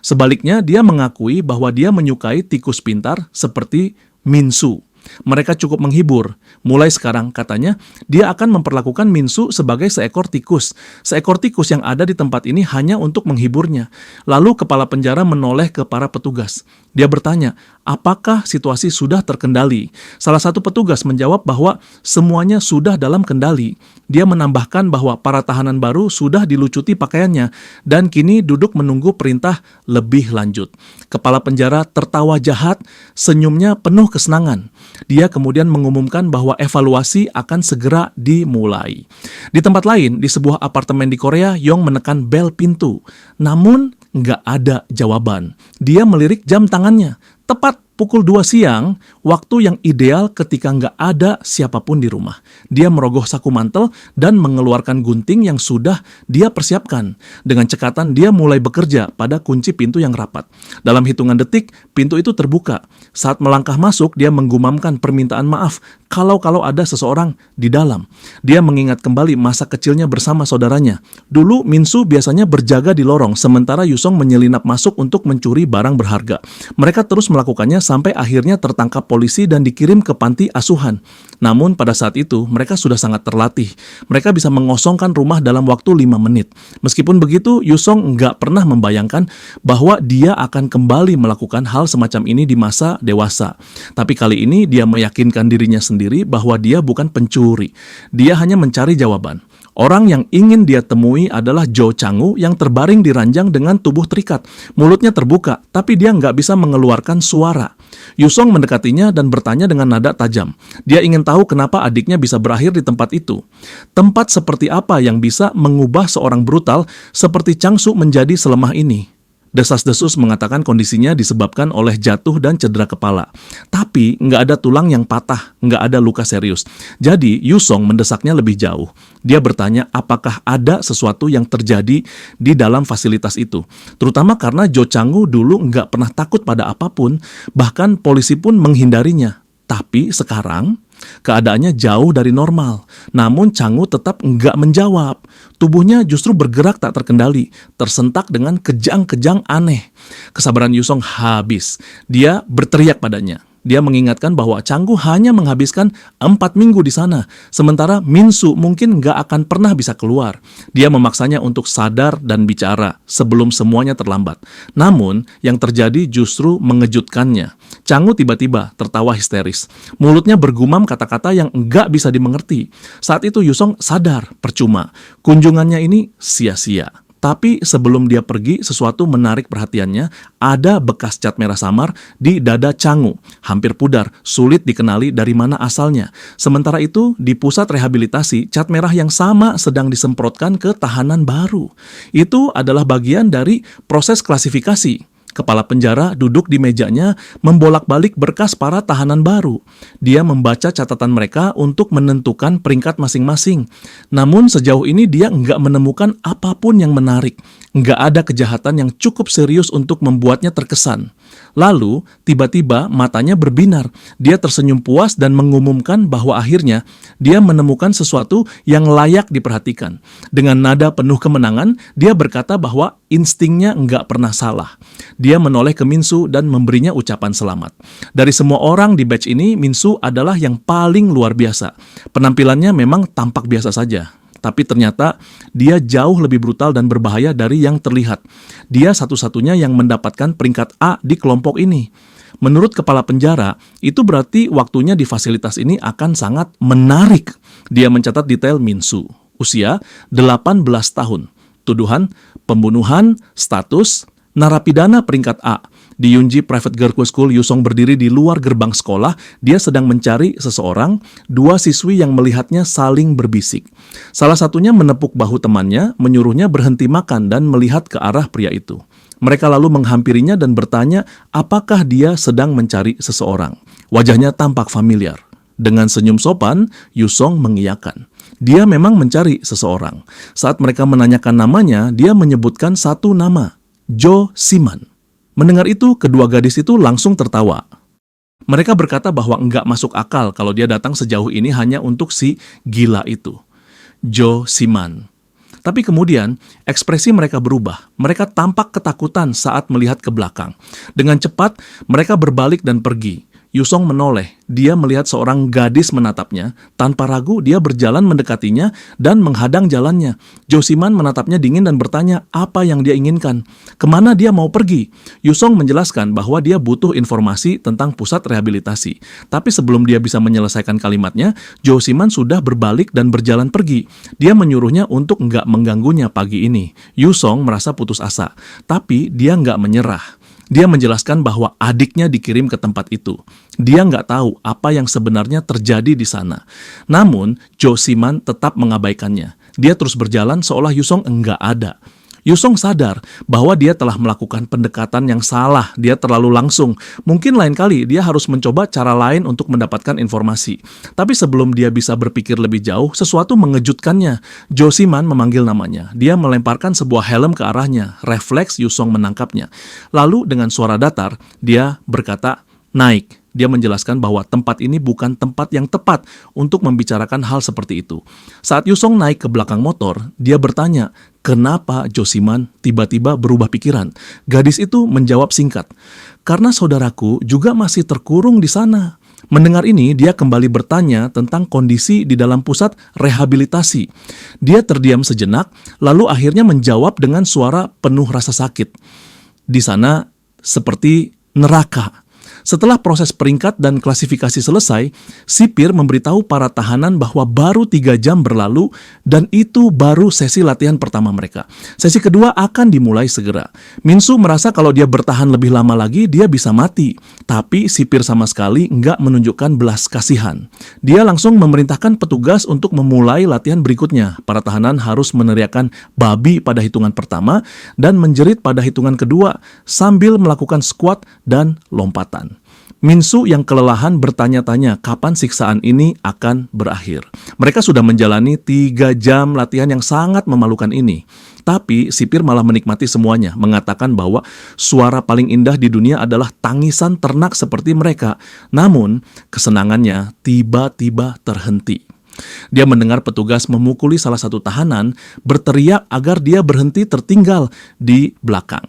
S1: Sebaliknya, dia mengakui bahwa dia menyukai tikus pintar seperti Min-soo. Mereka cukup menghibur. Mulai sekarang, katanya, dia akan memperlakukan Min-soo sebagai seekor tikus. Seekor tikus yang ada di tempat ini hanya untuk menghiburnya. Lalu kepala penjara menoleh ke para petugas. Dia bertanya, apakah situasi sudah terkendali? Salah satu petugas menjawab bahwa semuanya sudah dalam kendali. Dia menambahkan bahwa para tahanan baru sudah dilucuti pakaiannya dan kini duduk menunggu perintah lebih lanjut. Kepala penjara tertawa jahat, senyumnya penuh kesenangan. Dia kemudian mengumumkan bahwa evaluasi akan segera dimulai. Di tempat lain, di sebuah apartemen di Korea, Yong menekan bel pintu. Namun, nggak ada jawaban. Dia melirik jam tangannya. Tepat pukul 2 siang, waktu yang ideal ketika nggak ada siapapun di rumah. Dia merogoh saku mantel dan mengeluarkan gunting yang sudah dia persiapkan. Dengan cekatan, dia mulai bekerja pada kunci pintu yang rapat. Dalam hitungan detik, pintu itu terbuka. Saat melangkah masuk, dia menggumamkan permintaan maaf kalau ada seseorang di dalam. Dia mengingat kembali masa kecilnya bersama saudaranya. Dulu, Min-soo biasanya berjaga di lorong, sementara Yusong menyelinap masuk untuk mencuri barang berharga. Mereka terus melakukannya sampai akhirnya tertangkap polisi dan dikirim ke panti asuhan. Namun pada saat itu mereka sudah sangat terlatih. Mereka bisa mengosongkan rumah dalam waktu 5 menit. Meskipun begitu, Yusong nggak pernah membayangkan bahwa dia akan kembali melakukan hal semacam ini di masa dewasa. Tapi kali ini dia meyakinkan dirinya sendiri bahwa dia bukan pencuri. Dia hanya mencari jawaban. Orang yang ingin dia temui adalah Jo Chang-woo yang terbaring di ranjang dengan tubuh terikat. Mulutnya terbuka, tapi dia nggak bisa mengeluarkan suara. Yusong mendekatinya dan bertanya dengan nada tajam. Dia ingin tahu kenapa adiknya bisa berakhir di tempat itu. Tempat seperti apa yang bisa mengubah seorang brutal seperti Chang-soo menjadi selemah ini? Desas-desus mengatakan kondisinya disebabkan oleh jatuh dan cedera kepala. Tapi nggak ada tulang yang patah, nggak ada luka serius. Jadi Yusong mendesaknya lebih jauh. Dia bertanya apakah ada sesuatu yang terjadi di dalam fasilitas itu. Terutama karena Jo Chang-woo dulu nggak pernah takut pada apapun, bahkan polisi pun menghindarinya. Tapi sekarang keadaannya jauh dari normal. Namun Chang-woo tetap nggak menjawab. Tubuhnya justru bergerak tak terkendali, tersentak dengan kejang-kejang aneh. Kesabaran Yusong habis. Dia berteriak padanya. Dia mengingatkan bahwa Chang-woo hanya menghabiskan 4 minggu di sana, sementara Min-soo mungkin nggak akan pernah bisa keluar. Dia memaksanya untuk sadar dan bicara sebelum semuanya terlambat. Namun, yang terjadi justru mengejutkannya. Chang-woo tiba-tiba tertawa histeris. Mulutnya bergumam kata-kata yang nggak bisa dimengerti. Saat itu Yusong sadar, percuma. Kunjungannya ini sia-sia. Tapi sebelum dia pergi, sesuatu menarik perhatiannya. Ada bekas cat merah samar di dada Chang-woo. Hampir pudar, sulit dikenali dari mana asalnya. Sementara itu, di pusat rehabilitasi, cat merah yang sama sedang disemprotkan ke tahanan baru. Itu adalah bagian dari proses klasifikasi. Kepala penjara duduk di mejanya membolak-balik berkas para tahanan baru. Dia membaca catatan mereka untuk menentukan peringkat masing-masing. Namun sejauh ini dia nggak menemukan apapun yang menarik. Nggak ada kejahatan yang cukup serius untuk membuatnya terkesan. Lalu, tiba-tiba matanya berbinar. Dia tersenyum puas dan mengumumkan bahwa akhirnya dia menemukan sesuatu yang layak diperhatikan. Dengan nada penuh kemenangan, dia berkata bahwa instingnya nggak pernah salah. Dia menoleh ke Minsu dan memberinya ucapan selamat. Dari semua orang di batch ini, Minsu adalah yang paling luar biasa. Penampilannya memang tampak biasa saja. Tapi ternyata dia jauh lebih brutal dan berbahaya dari yang terlihat. Dia satu-satunya yang mendapatkan peringkat A di kelompok ini. Menurut kepala penjara, itu berarti waktunya di fasilitas ini akan sangat menarik. Dia mencatat detail Minsu. Usia 18 tahun. Tuduhan, pembunuhan, status, narapidana peringkat A. Di Yunji Private Girls School, Yusong berdiri di luar gerbang sekolah. Dia sedang mencari seseorang. Dua siswi yang melihatnya saling berbisik. Salah satunya menepuk bahu temannya, menyuruhnya berhenti makan dan melihat ke arah pria itu. Mereka lalu menghampirinya dan bertanya apakah dia sedang mencari seseorang. Wajahnya tampak familiar. Dengan senyum sopan, Yusong mengiyakan. Dia memang mencari seseorang. Saat mereka menanyakan namanya, dia menyebutkan satu nama, Jo Siman. Mendengar itu, kedua gadis itu langsung tertawa. Mereka berkata bahwa enggak masuk akal kalau dia datang sejauh ini hanya untuk si gila itu, Jo Siman. Tapi kemudian, ekspresi mereka berubah. Mereka tampak ketakutan saat melihat ke belakang. Dengan cepat, mereka berbalik dan pergi. Yusong menoleh. Dia melihat seorang gadis menatapnya. Tanpa ragu, dia berjalan mendekatinya dan menghadang jalannya. Jo Siman menatapnya dingin dan bertanya apa yang dia inginkan. Kemana dia mau pergi? Yusong menjelaskan bahwa dia butuh informasi tentang pusat rehabilitasi. Tapi sebelum dia bisa menyelesaikan kalimatnya, Jo Siman sudah berbalik dan berjalan pergi. Dia menyuruhnya untuk nggak mengganggunya pagi ini. Yusong merasa putus asa. Tapi dia nggak menyerah. Dia menjelaskan bahwa adiknya dikirim ke tempat itu. Dia nggak tahu apa yang sebenarnya terjadi di sana. Namun, Jo Siman tetap mengabaikannya. Dia terus berjalan seolah Yusong enggak ada. Yusong sadar bahwa dia telah melakukan pendekatan yang salah. Dia terlalu langsung. Mungkin lain kali dia harus mencoba cara lain untuk mendapatkan informasi. Tapi sebelum dia bisa berpikir lebih jauh, sesuatu mengejutkannya. Jo Siman memanggil namanya. Dia melemparkan sebuah helm ke arahnya. Refleks Yusong menangkapnya. Lalu dengan suara datar, dia berkata, "Naik." Dia menjelaskan bahwa tempat ini bukan tempat yang tepat untuk membicarakan hal seperti itu. Saat Yusong naik ke belakang motor, dia bertanya, kenapa Jo Siman tiba-tiba berubah pikiran? Gadis itu menjawab singkat, karena saudaraku juga masih terkurung di sana. Mendengar ini, dia kembali bertanya tentang kondisi di dalam pusat rehabilitasi. Dia terdiam sejenak, lalu akhirnya menjawab dengan suara penuh rasa sakit. Di sana seperti neraka. Setelah proses peringkat dan klasifikasi selesai, sipir memberitahu para tahanan bahwa baru 3 jam berlalu dan itu baru sesi latihan pertama mereka. Sesi kedua akan dimulai segera. Minsu merasa kalau dia bertahan lebih lama lagi, dia bisa mati. Tapi sipir sama sekali nggak menunjukkan belas kasihan. Dia langsung memerintahkan petugas untuk memulai latihan berikutnya. Para tahanan harus meneriakkan babi pada hitungan pertama dan menjerit pada hitungan kedua sambil melakukan squat dan lompatan. Minsu yang kelelahan bertanya-tanya kapan siksaan ini akan berakhir. Mereka sudah menjalani 3 jam latihan yang sangat memalukan ini. Tapi sipir malah menikmati semuanya, mengatakan bahwa suara paling indah di dunia adalah tangisan ternak seperti mereka. Namun, kesenangannya tiba-tiba terhenti. Dia mendengar petugas memukuli salah satu tahanan, berteriak agar dia berhenti tertinggal di belakang.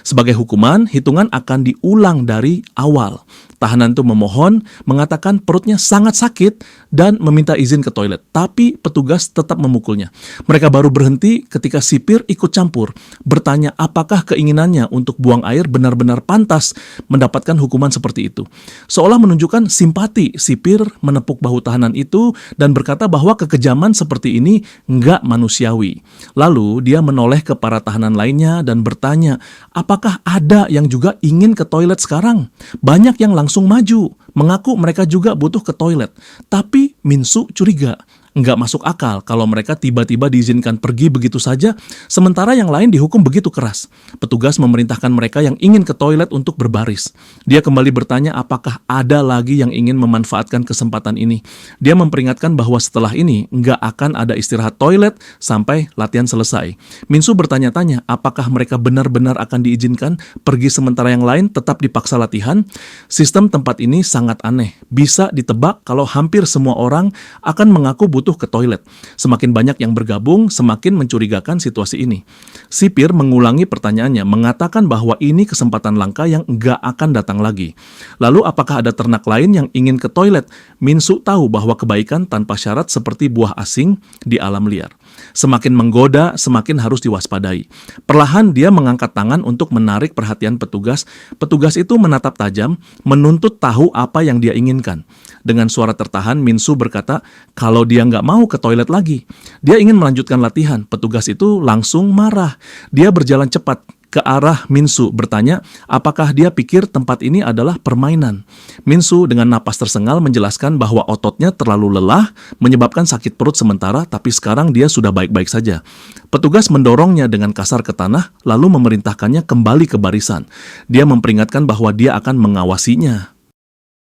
S1: Sebagai hukuman, hitungan akan diulang dari awal. Tahanan itu memohon, mengatakan perutnya sangat sakit, dan meminta izin ke toilet. Tapi petugas tetap memukulnya. Mereka baru berhenti ketika sipir ikut campur, bertanya apakah keinginannya untuk buang air benar-benar pantas mendapatkan hukuman seperti itu. Seolah menunjukkan simpati, sipir menepuk bahu tahanan itu dan berkata bahwa kekejaman seperti ini nggak manusiawi. Lalu dia menoleh ke para tahanan lainnya dan bertanya, apakah ada yang juga ingin ke toilet sekarang? Banyak yang langsung maju, mengaku mereka juga butuh ke toilet. Tapi Minsu curiga. Nggak masuk akal kalau mereka tiba-tiba diizinkan pergi begitu saja, sementara yang lain dihukum begitu keras. Petugas memerintahkan mereka yang ingin ke toilet untuk berbaris. Dia kembali bertanya apakah ada lagi yang ingin memanfaatkan kesempatan ini. Dia memperingatkan bahwa setelah ini nggak akan ada istirahat toilet sampai latihan selesai. Minsu bertanya-tanya apakah mereka benar-benar akan diizinkan pergi sementara yang lain tetap dipaksa latihan. Sistem tempat ini sangat aneh. Bisa ditebak kalau hampir semua orang akan mengaku butuh ke toilet. Semakin banyak yang bergabung, semakin mencurigakan situasi ini. Sipir mengulangi pertanyaannya, mengatakan bahwa ini kesempatan langka yang nggak akan datang lagi. Lalu apakah ada ternak lain yang ingin ke toilet? Minsu tahu bahwa kebaikan tanpa syarat seperti buah asing di alam liar. Semakin menggoda, semakin harus diwaspadai. Perlahan dia mengangkat tangan untuk menarik perhatian petugas. Petugas itu menatap tajam, menuntut tahu apa yang dia inginkan. Dengan suara tertahan, Minsu berkata kalau dia nggak mau ke toilet lagi. Dia ingin melanjutkan latihan. Petugas itu langsung marah. Dia berjalan cepat ke arah Minsu, bertanya apakah dia pikir tempat ini adalah permainan. Minsu dengan napas tersengal menjelaskan bahwa ototnya terlalu lelah, menyebabkan sakit perut sementara, tapi sekarang dia sudah baik-baik saja. Petugas mendorongnya dengan kasar ke tanah, lalu memerintahkannya kembali ke barisan. Dia memperingatkan bahwa dia akan mengawasinya.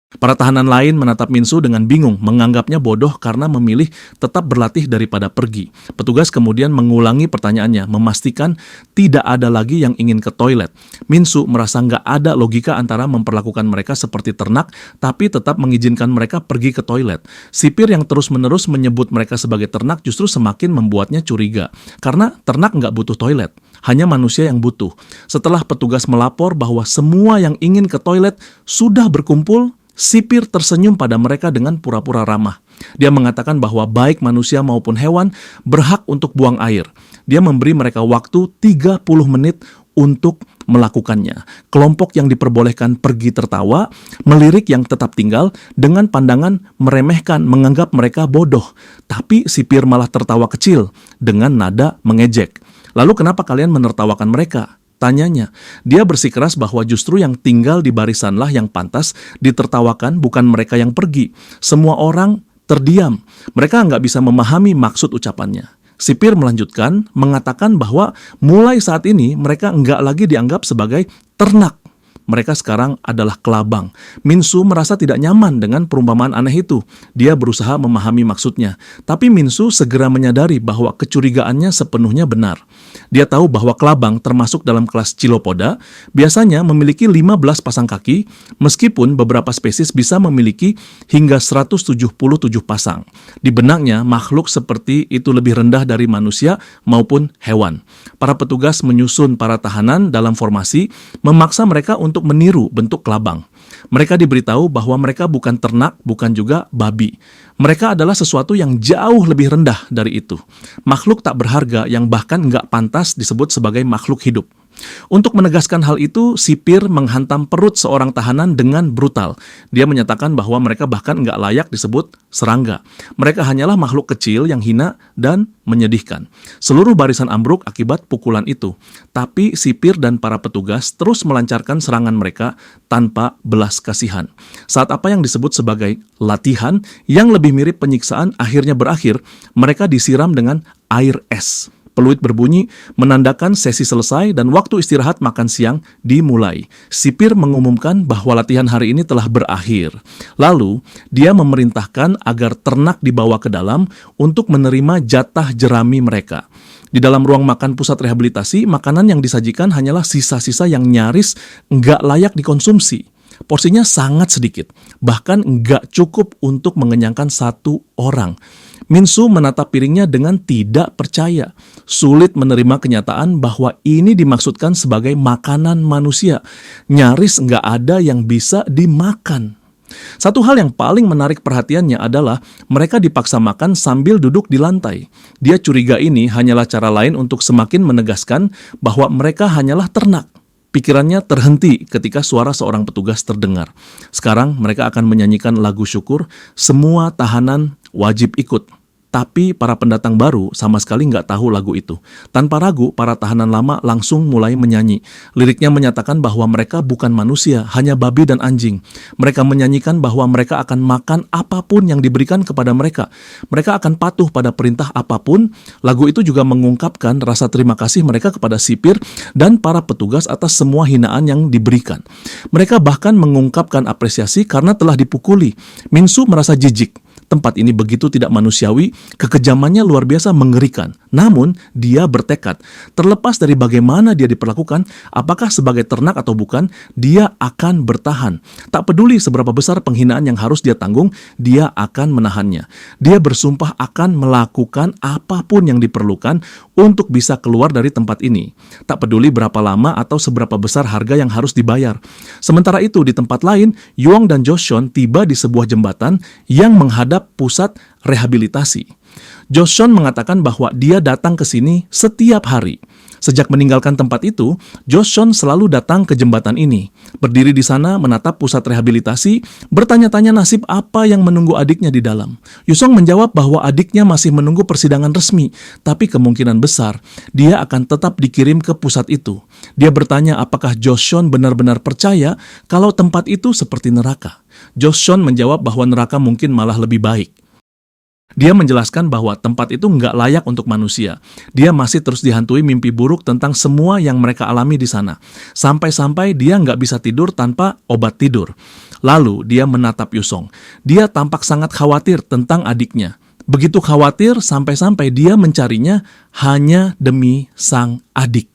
S1: Para tahanan lain menatap Minsu dengan bingung, menganggapnya bodoh karena memilih tetap berlatih daripada pergi. Petugas kemudian mengulangi pertanyaannya, memastikan tidak ada lagi yang ingin ke toilet. Minsu merasa nggak ada logika antara memperlakukan mereka seperti ternak, tapi tetap mengizinkan mereka pergi ke toilet. Sipir yang terus-menerus menyebut mereka sebagai ternak justru semakin membuatnya curiga, karena ternak nggak butuh toilet, hanya manusia yang butuh. Setelah petugas melapor bahwa semua yang ingin ke toilet sudah berkumpul, Sipir tersenyum pada mereka dengan pura-pura ramah. Dia mengatakan bahwa baik manusia maupun hewan berhak untuk buang air. Dia memberi mereka waktu 30 menit untuk melakukannya. Kelompok yang diperbolehkan pergi tertawa, melirik yang tetap tinggal dengan pandangan meremehkan, menganggap mereka bodoh. Tapi Sipir malah tertawa kecil dengan nada mengejek. Lalu kenapa kalian menertawakan mereka? Tanyanya. Dia bersikeras bahwa justru yang tinggal di barisanlah yang pantas ditertawakan, bukan mereka yang pergi. Semua orang terdiam. Mereka nggak bisa memahami maksud ucapannya. Sipir melanjutkan, mengatakan bahwa mulai saat ini mereka nggak lagi dianggap sebagai ternak. Mereka sekarang adalah kelabang. Minsu merasa tidak nyaman dengan perumpamaan aneh itu. Dia berusaha memahami maksudnya. Tapi Minsu segera menyadari bahwa kecurigaannya sepenuhnya benar. Dia tahu bahwa kelabang termasuk dalam kelas Chilopoda biasanya memiliki 15 pasang kaki, meskipun beberapa spesies bisa memiliki hingga 177 pasang. Di benaknya, makhluk seperti itu lebih rendah dari manusia maupun hewan. Para petugas menyusun para tahanan dalam formasi, memaksa mereka untuk meniru bentuk kelabang. Mereka diberitahu bahwa mereka bukan ternak, bukan juga babi. Mereka adalah sesuatu yang jauh lebih rendah dari itu. Makhluk tak berharga yang bahkan nggak pantas disebut sebagai makhluk hidup. Untuk menegaskan hal itu, Sipir menghantam perut seorang tahanan dengan brutal. Dia menyatakan bahwa mereka bahkan nggak layak disebut serangga. Mereka hanyalah makhluk kecil yang hina dan menyedihkan. Seluruh barisan ambruk akibat pukulan itu. Tapi Sipir dan para petugas terus melancarkan serangan mereka tanpa belas kasihan. Saat apa yang disebut sebagai latihan, yang lebih mirip penyiksaan akhirnya berakhir, mereka disiram dengan air es. Peluit berbunyi menandakan sesi selesai dan waktu istirahat makan siang dimulai. Sipir mengumumkan bahwa latihan hari ini telah berakhir. Lalu, dia memerintahkan agar ternak dibawa ke dalam untuk menerima jatah jerami mereka. Di dalam ruang makan pusat rehabilitasi, makanan yang disajikan hanyalah sisa-sisa yang nyaris nggak layak dikonsumsi. Porsinya sangat sedikit, bahkan nggak cukup untuk mengenyangkan satu orang. Minsu menatap piringnya dengan tidak percaya. Sulit menerima kenyataan bahwa ini dimaksudkan sebagai makanan manusia. Nyaris nggak ada yang bisa dimakan. Satu hal yang paling menarik perhatiannya adalah mereka dipaksa makan sambil duduk di lantai. Dia curiga ini hanyalah cara lain untuk semakin menegaskan bahwa mereka hanyalah ternak. Pikirannya terhenti ketika suara seorang petugas terdengar. Sekarang mereka akan menyanyikan lagu syukur, semua tahanan wajib ikut. Tapi para pendatang baru sama sekali nggak tahu lagu itu. Tanpa ragu, para tahanan lama langsung mulai menyanyi. Liriknya menyatakan bahwa mereka bukan manusia, hanya babi dan anjing. Mereka menyanyikan bahwa mereka akan makan apapun yang diberikan kepada mereka. Mereka akan patuh pada perintah apapun. Lagu itu juga mengungkapkan rasa terima kasih mereka kepada sipir dan para petugas atas semua hinaan yang diberikan. Mereka bahkan mengungkapkan apresiasi karena telah dipukuli. Minsu merasa jijik. Tempat ini begitu tidak manusiawi, kekejamannya luar biasa mengerikan. Namun, dia bertekad, terlepas dari bagaimana dia diperlakukan, apakah sebagai ternak atau bukan, dia akan bertahan. Tak peduli seberapa besar penghinaan yang harus dia tanggung, dia akan menahannya. Dia bersumpah akan melakukan apapun yang diperlukan untuk bisa keluar dari tempat ini. Tak peduli berapa lama atau seberapa besar harga yang harus dibayar. Sementara itu, di tempat lain, Yuong dan Joseon tiba di sebuah jembatan yang menghadap pusat rehabilitasi. Joseon mengatakan bahwa dia datang ke sini setiap hari. Sejak meninggalkan tempat itu, Joseon selalu datang ke jembatan ini. Berdiri di sana menatap pusat rehabilitasi, bertanya-tanya nasib apa yang menunggu adiknya di dalam. Yusong menjawab bahwa adiknya masih menunggu persidangan resmi, tapi kemungkinan besar dia akan tetap dikirim ke pusat itu. Dia bertanya apakah Joseon benar-benar percaya kalau tempat itu seperti neraka. Joseon menjawab bahwa neraka mungkin malah lebih baik. Dia menjelaskan bahwa tempat itu nggak layak untuk manusia. Dia masih terus dihantui mimpi buruk tentang semua yang mereka alami di sana. Sampai-sampai dia nggak bisa tidur tanpa obat tidur. Lalu dia menatap Yusong. Dia tampak sangat khawatir tentang adiknya. Begitu khawatir sampai-sampai dia mencarinya hanya demi sang adik.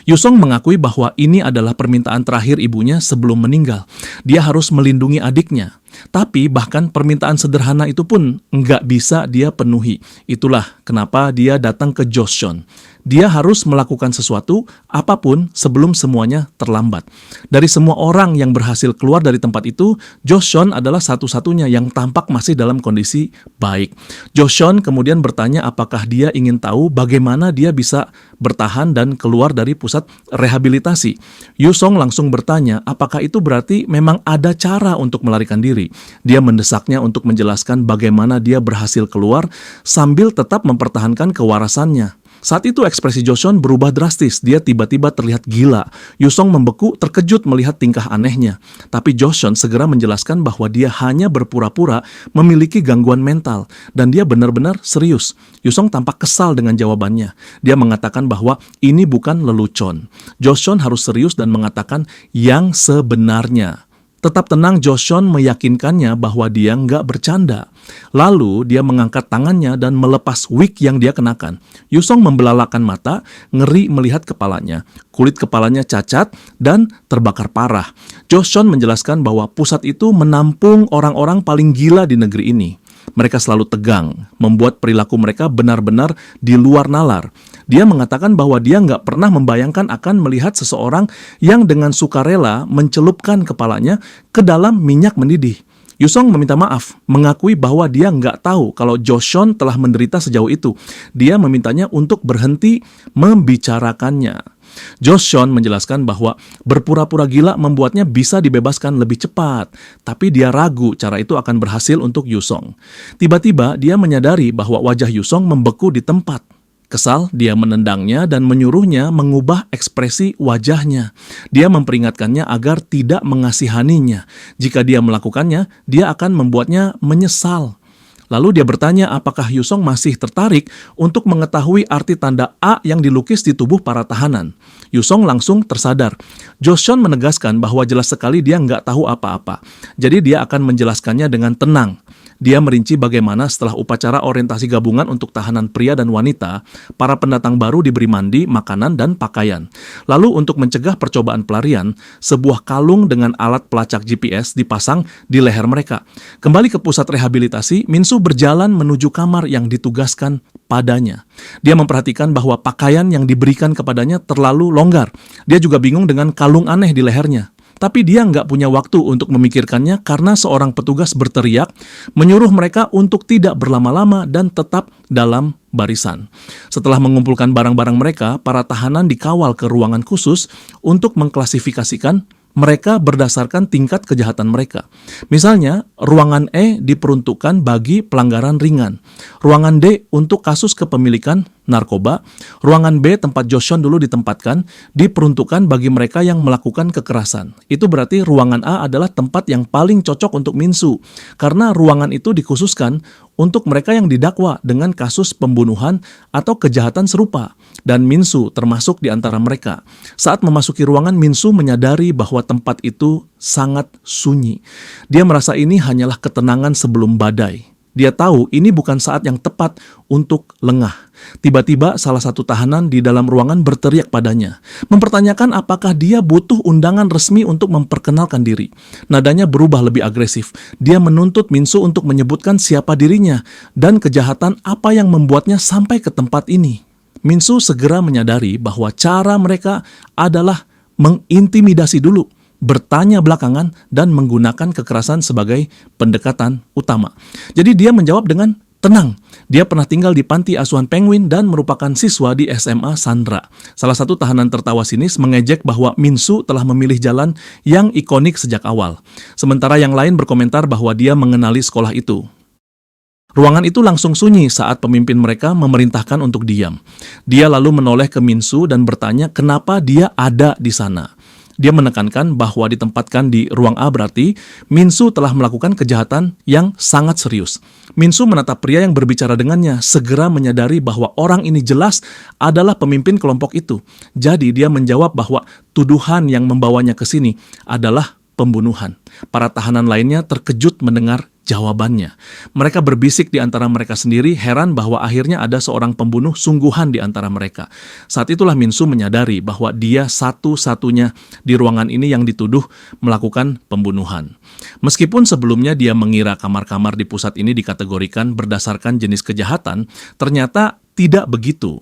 S1: Yusong mengakui bahwa ini adalah permintaan terakhir ibunya sebelum meninggal. Dia harus melindungi adiknya. Tapi bahkan permintaan sederhana itu pun nggak bisa dia penuhi. Itulah kenapa dia datang ke Joseon. Dia harus melakukan sesuatu, apapun, sebelum semuanya terlambat. Dari semua orang yang berhasil keluar dari tempat itu, Joseon adalah satu-satunya yang tampak masih dalam kondisi baik. Joseon kemudian bertanya apakah dia ingin tahu bagaimana dia bisa bertahan dan keluar dari pusat rehabilitasi. Yusong langsung bertanya apakah itu berarti memang ada cara untuk melarikan diri. Dia mendesaknya untuk menjelaskan bagaimana dia berhasil keluar sambil tetap mempertahankan kewarasannya. Saat itu ekspresi Joseon berubah drastis, dia tiba-tiba terlihat gila. Yusong membeku, terkejut melihat tingkah anehnya. Tapi Joseon segera menjelaskan bahwa dia hanya berpura-pura memiliki gangguan mental, dan dia benar-benar serius. Yusong tampak kesal dengan jawabannya. Dia mengatakan bahwa ini bukan lelucon. Joseon harus serius dan mengatakan yang sebenarnya. Tetap tenang, Joseon meyakinkannya bahwa dia nggak bercanda. Lalu dia mengangkat tangannya dan melepas wig yang dia kenakan. Yusong membelalakan mata, ngeri melihat kepalanya. Kulit kepalanya cacat dan terbakar parah. Joseon menjelaskan bahwa pusat itu menampung orang-orang paling gila di negeri ini. Mereka selalu tegang, membuat perilaku mereka benar-benar di luar nalar. Dia mengatakan bahwa dia nggak pernah membayangkan akan melihat seseorang yang dengan sukarela mencelupkan kepalanya ke dalam minyak mendidih. Yusong meminta maaf, mengakui bahwa dia nggak tahu kalau Joseon telah menderita sejauh itu. Dia memintanya untuk berhenti membicarakannya. Joseon menjelaskan bahwa berpura-pura gila membuatnya bisa dibebaskan lebih cepat, tapi dia ragu cara itu akan berhasil untuk Yusong. Tiba-tiba dia menyadari bahwa wajah Yusong membeku di tempat. Kesal, dia menendangnya dan menyuruhnya mengubah ekspresi wajahnya. Dia memperingatkannya agar tidak mengasihaninya. Jika dia melakukannya, dia akan membuatnya menyesal. Lalu dia bertanya apakah Yusong masih tertarik untuk mengetahui arti tanda A yang dilukis di tubuh para tahanan. Yusong langsung tersadar. Joseon menegaskan bahwa jelas sekali dia nggak tahu apa-apa. Jadi dia akan menjelaskannya dengan tenang. Dia merinci bagaimana setelah upacara orientasi gabungan untuk tahanan pria dan wanita, para pendatang baru diberi mandi, makanan, dan pakaian. Lalu untuk mencegah percobaan pelarian, sebuah kalung dengan alat pelacak GPS dipasang di leher mereka. Kembali ke pusat rehabilitasi, Minsu berjalan menuju kamar yang ditugaskan padanya. Dia memperhatikan bahwa pakaian yang diberikan kepadanya terlalu longgar. Dia juga bingung dengan kalung aneh di lehernya. Tapi dia nggak punya waktu untuk memikirkannya karena seorang petugas berteriak, menyuruh mereka untuk tidak berlama-lama dan tetap dalam barisan. Setelah mengumpulkan barang-barang mereka, para tahanan dikawal ke ruangan khusus untuk mengklasifikasikan mereka berdasarkan tingkat kejahatan mereka. Misalnya, ruangan E diperuntukkan bagi pelanggaran ringan, ruangan D untuk kasus kepemilikan narkoba, ruangan B tempat Joshon dulu ditempatkan diperuntukkan bagi mereka yang melakukan kekerasan. Itu berarti ruangan A adalah tempat yang paling cocok untuk Min-soo, karena ruangan itu dikhususkan untuk mereka yang didakwa dengan kasus pembunuhan atau kejahatan serupa, dan Min-soo termasuk di antara mereka. Saat memasuki ruangan, Min-soo menyadari bahwa tempat itu sangat sunyi. Dia merasa ini hanyalah ketenangan sebelum badai. Dia tahu ini bukan saat yang tepat untuk lengah. Tiba-tiba salah satu tahanan di dalam ruangan berteriak padanya, mempertanyakan apakah dia butuh undangan resmi untuk memperkenalkan diri. Nadanya berubah lebih agresif. Dia menuntut Min-soo untuk menyebutkan siapa dirinya dan kejahatan apa yang membuatnya sampai ke tempat ini. Min-soo segera menyadari bahwa cara mereka adalah mengintimidasi dulu, bertanya belakangan, dan menggunakan kekerasan sebagai pendekatan utama. Jadi dia menjawab dengan tenang. Dia pernah tinggal di panti asuhan penguin dan merupakan siswa di SMA Sandra. Salah satu tahanan tertawa sinis mengejek bahwa Min-soo telah memilih jalan yang ikonik sejak awal. Sementara yang lain berkomentar bahwa dia mengenali sekolah itu. Ruangan itu langsung sunyi saat pemimpin mereka memerintahkan untuk diam. Dia lalu menoleh ke Min-soo dan bertanya kenapa dia ada di sana. Dia menekankan bahwa ditempatkan di ruang A berarti Min-soo telah melakukan kejahatan yang sangat serius. Min-soo menatap pria yang berbicara dengannya, segera menyadari bahwa orang ini jelas adalah pemimpin kelompok itu. Jadi dia menjawab bahwa tuduhan yang membawanya ke sini adalah pembunuhan. Para tahanan lainnya terkejut mendengar jawabannya. Mereka berbisik di antara mereka sendiri, heran bahwa akhirnya ada seorang pembunuh sungguhan di antara mereka. Saat itulah Min-soo menyadari bahwa dia satu-satunya di ruangan ini yang dituduh melakukan pembunuhan. Meskipun sebelumnya dia mengira kamar-kamar di pusat ini dikategorikan berdasarkan jenis kejahatan, ternyata tidak begitu.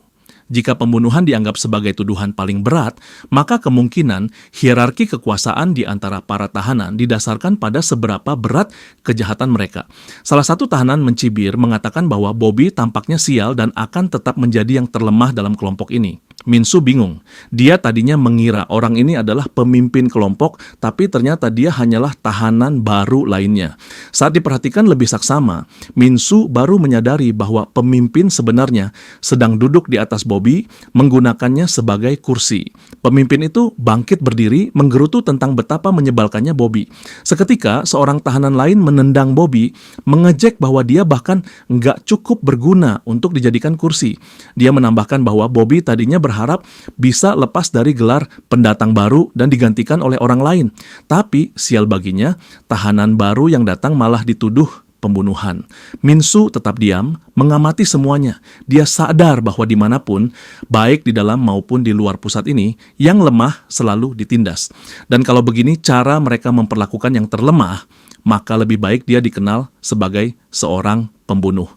S1: Jika pembunuhan dianggap sebagai tuduhan paling berat, maka kemungkinan hierarki kekuasaan di antara para tahanan didasarkan pada seberapa berat kejahatan mereka. Salah satu tahanan mencibir mengatakan bahwa Bobby tampaknya sial dan akan tetap menjadi yang terlemah dalam kelompok ini. Min-soo bingung. Dia tadinya mengira orang ini adalah pemimpin kelompok, tapi ternyata dia hanyalah tahanan baru lainnya. Saat diperhatikan lebih saksama, Min-soo baru menyadari bahwa pemimpin sebenarnya sedang duduk di atas Bobby, menggunakannya sebagai kursi. Pemimpin itu bangkit berdiri, menggerutu tentang betapa menyebalkannya Bobby. Seketika, seorang tahanan lain menendang Bobby, mengejek bahwa dia bahkan nggak cukup berguna untuk dijadikan kursi. Dia menambahkan bahwa Bobby tadinya berharap bisa lepas dari gelar pendatang baru dan digantikan oleh orang lain. Tapi, sial baginya, tahanan baru yang datang malah dituduh pembunuhan. Min-soo tetap diam, mengamati semuanya. Dia sadar bahwa dimanapun, baik di dalam maupun di luar pusat ini, yang lemah selalu ditindas. Dan kalau begini cara mereka memperlakukan yang terlemah, maka lebih baik dia dikenal sebagai seorang pembunuh.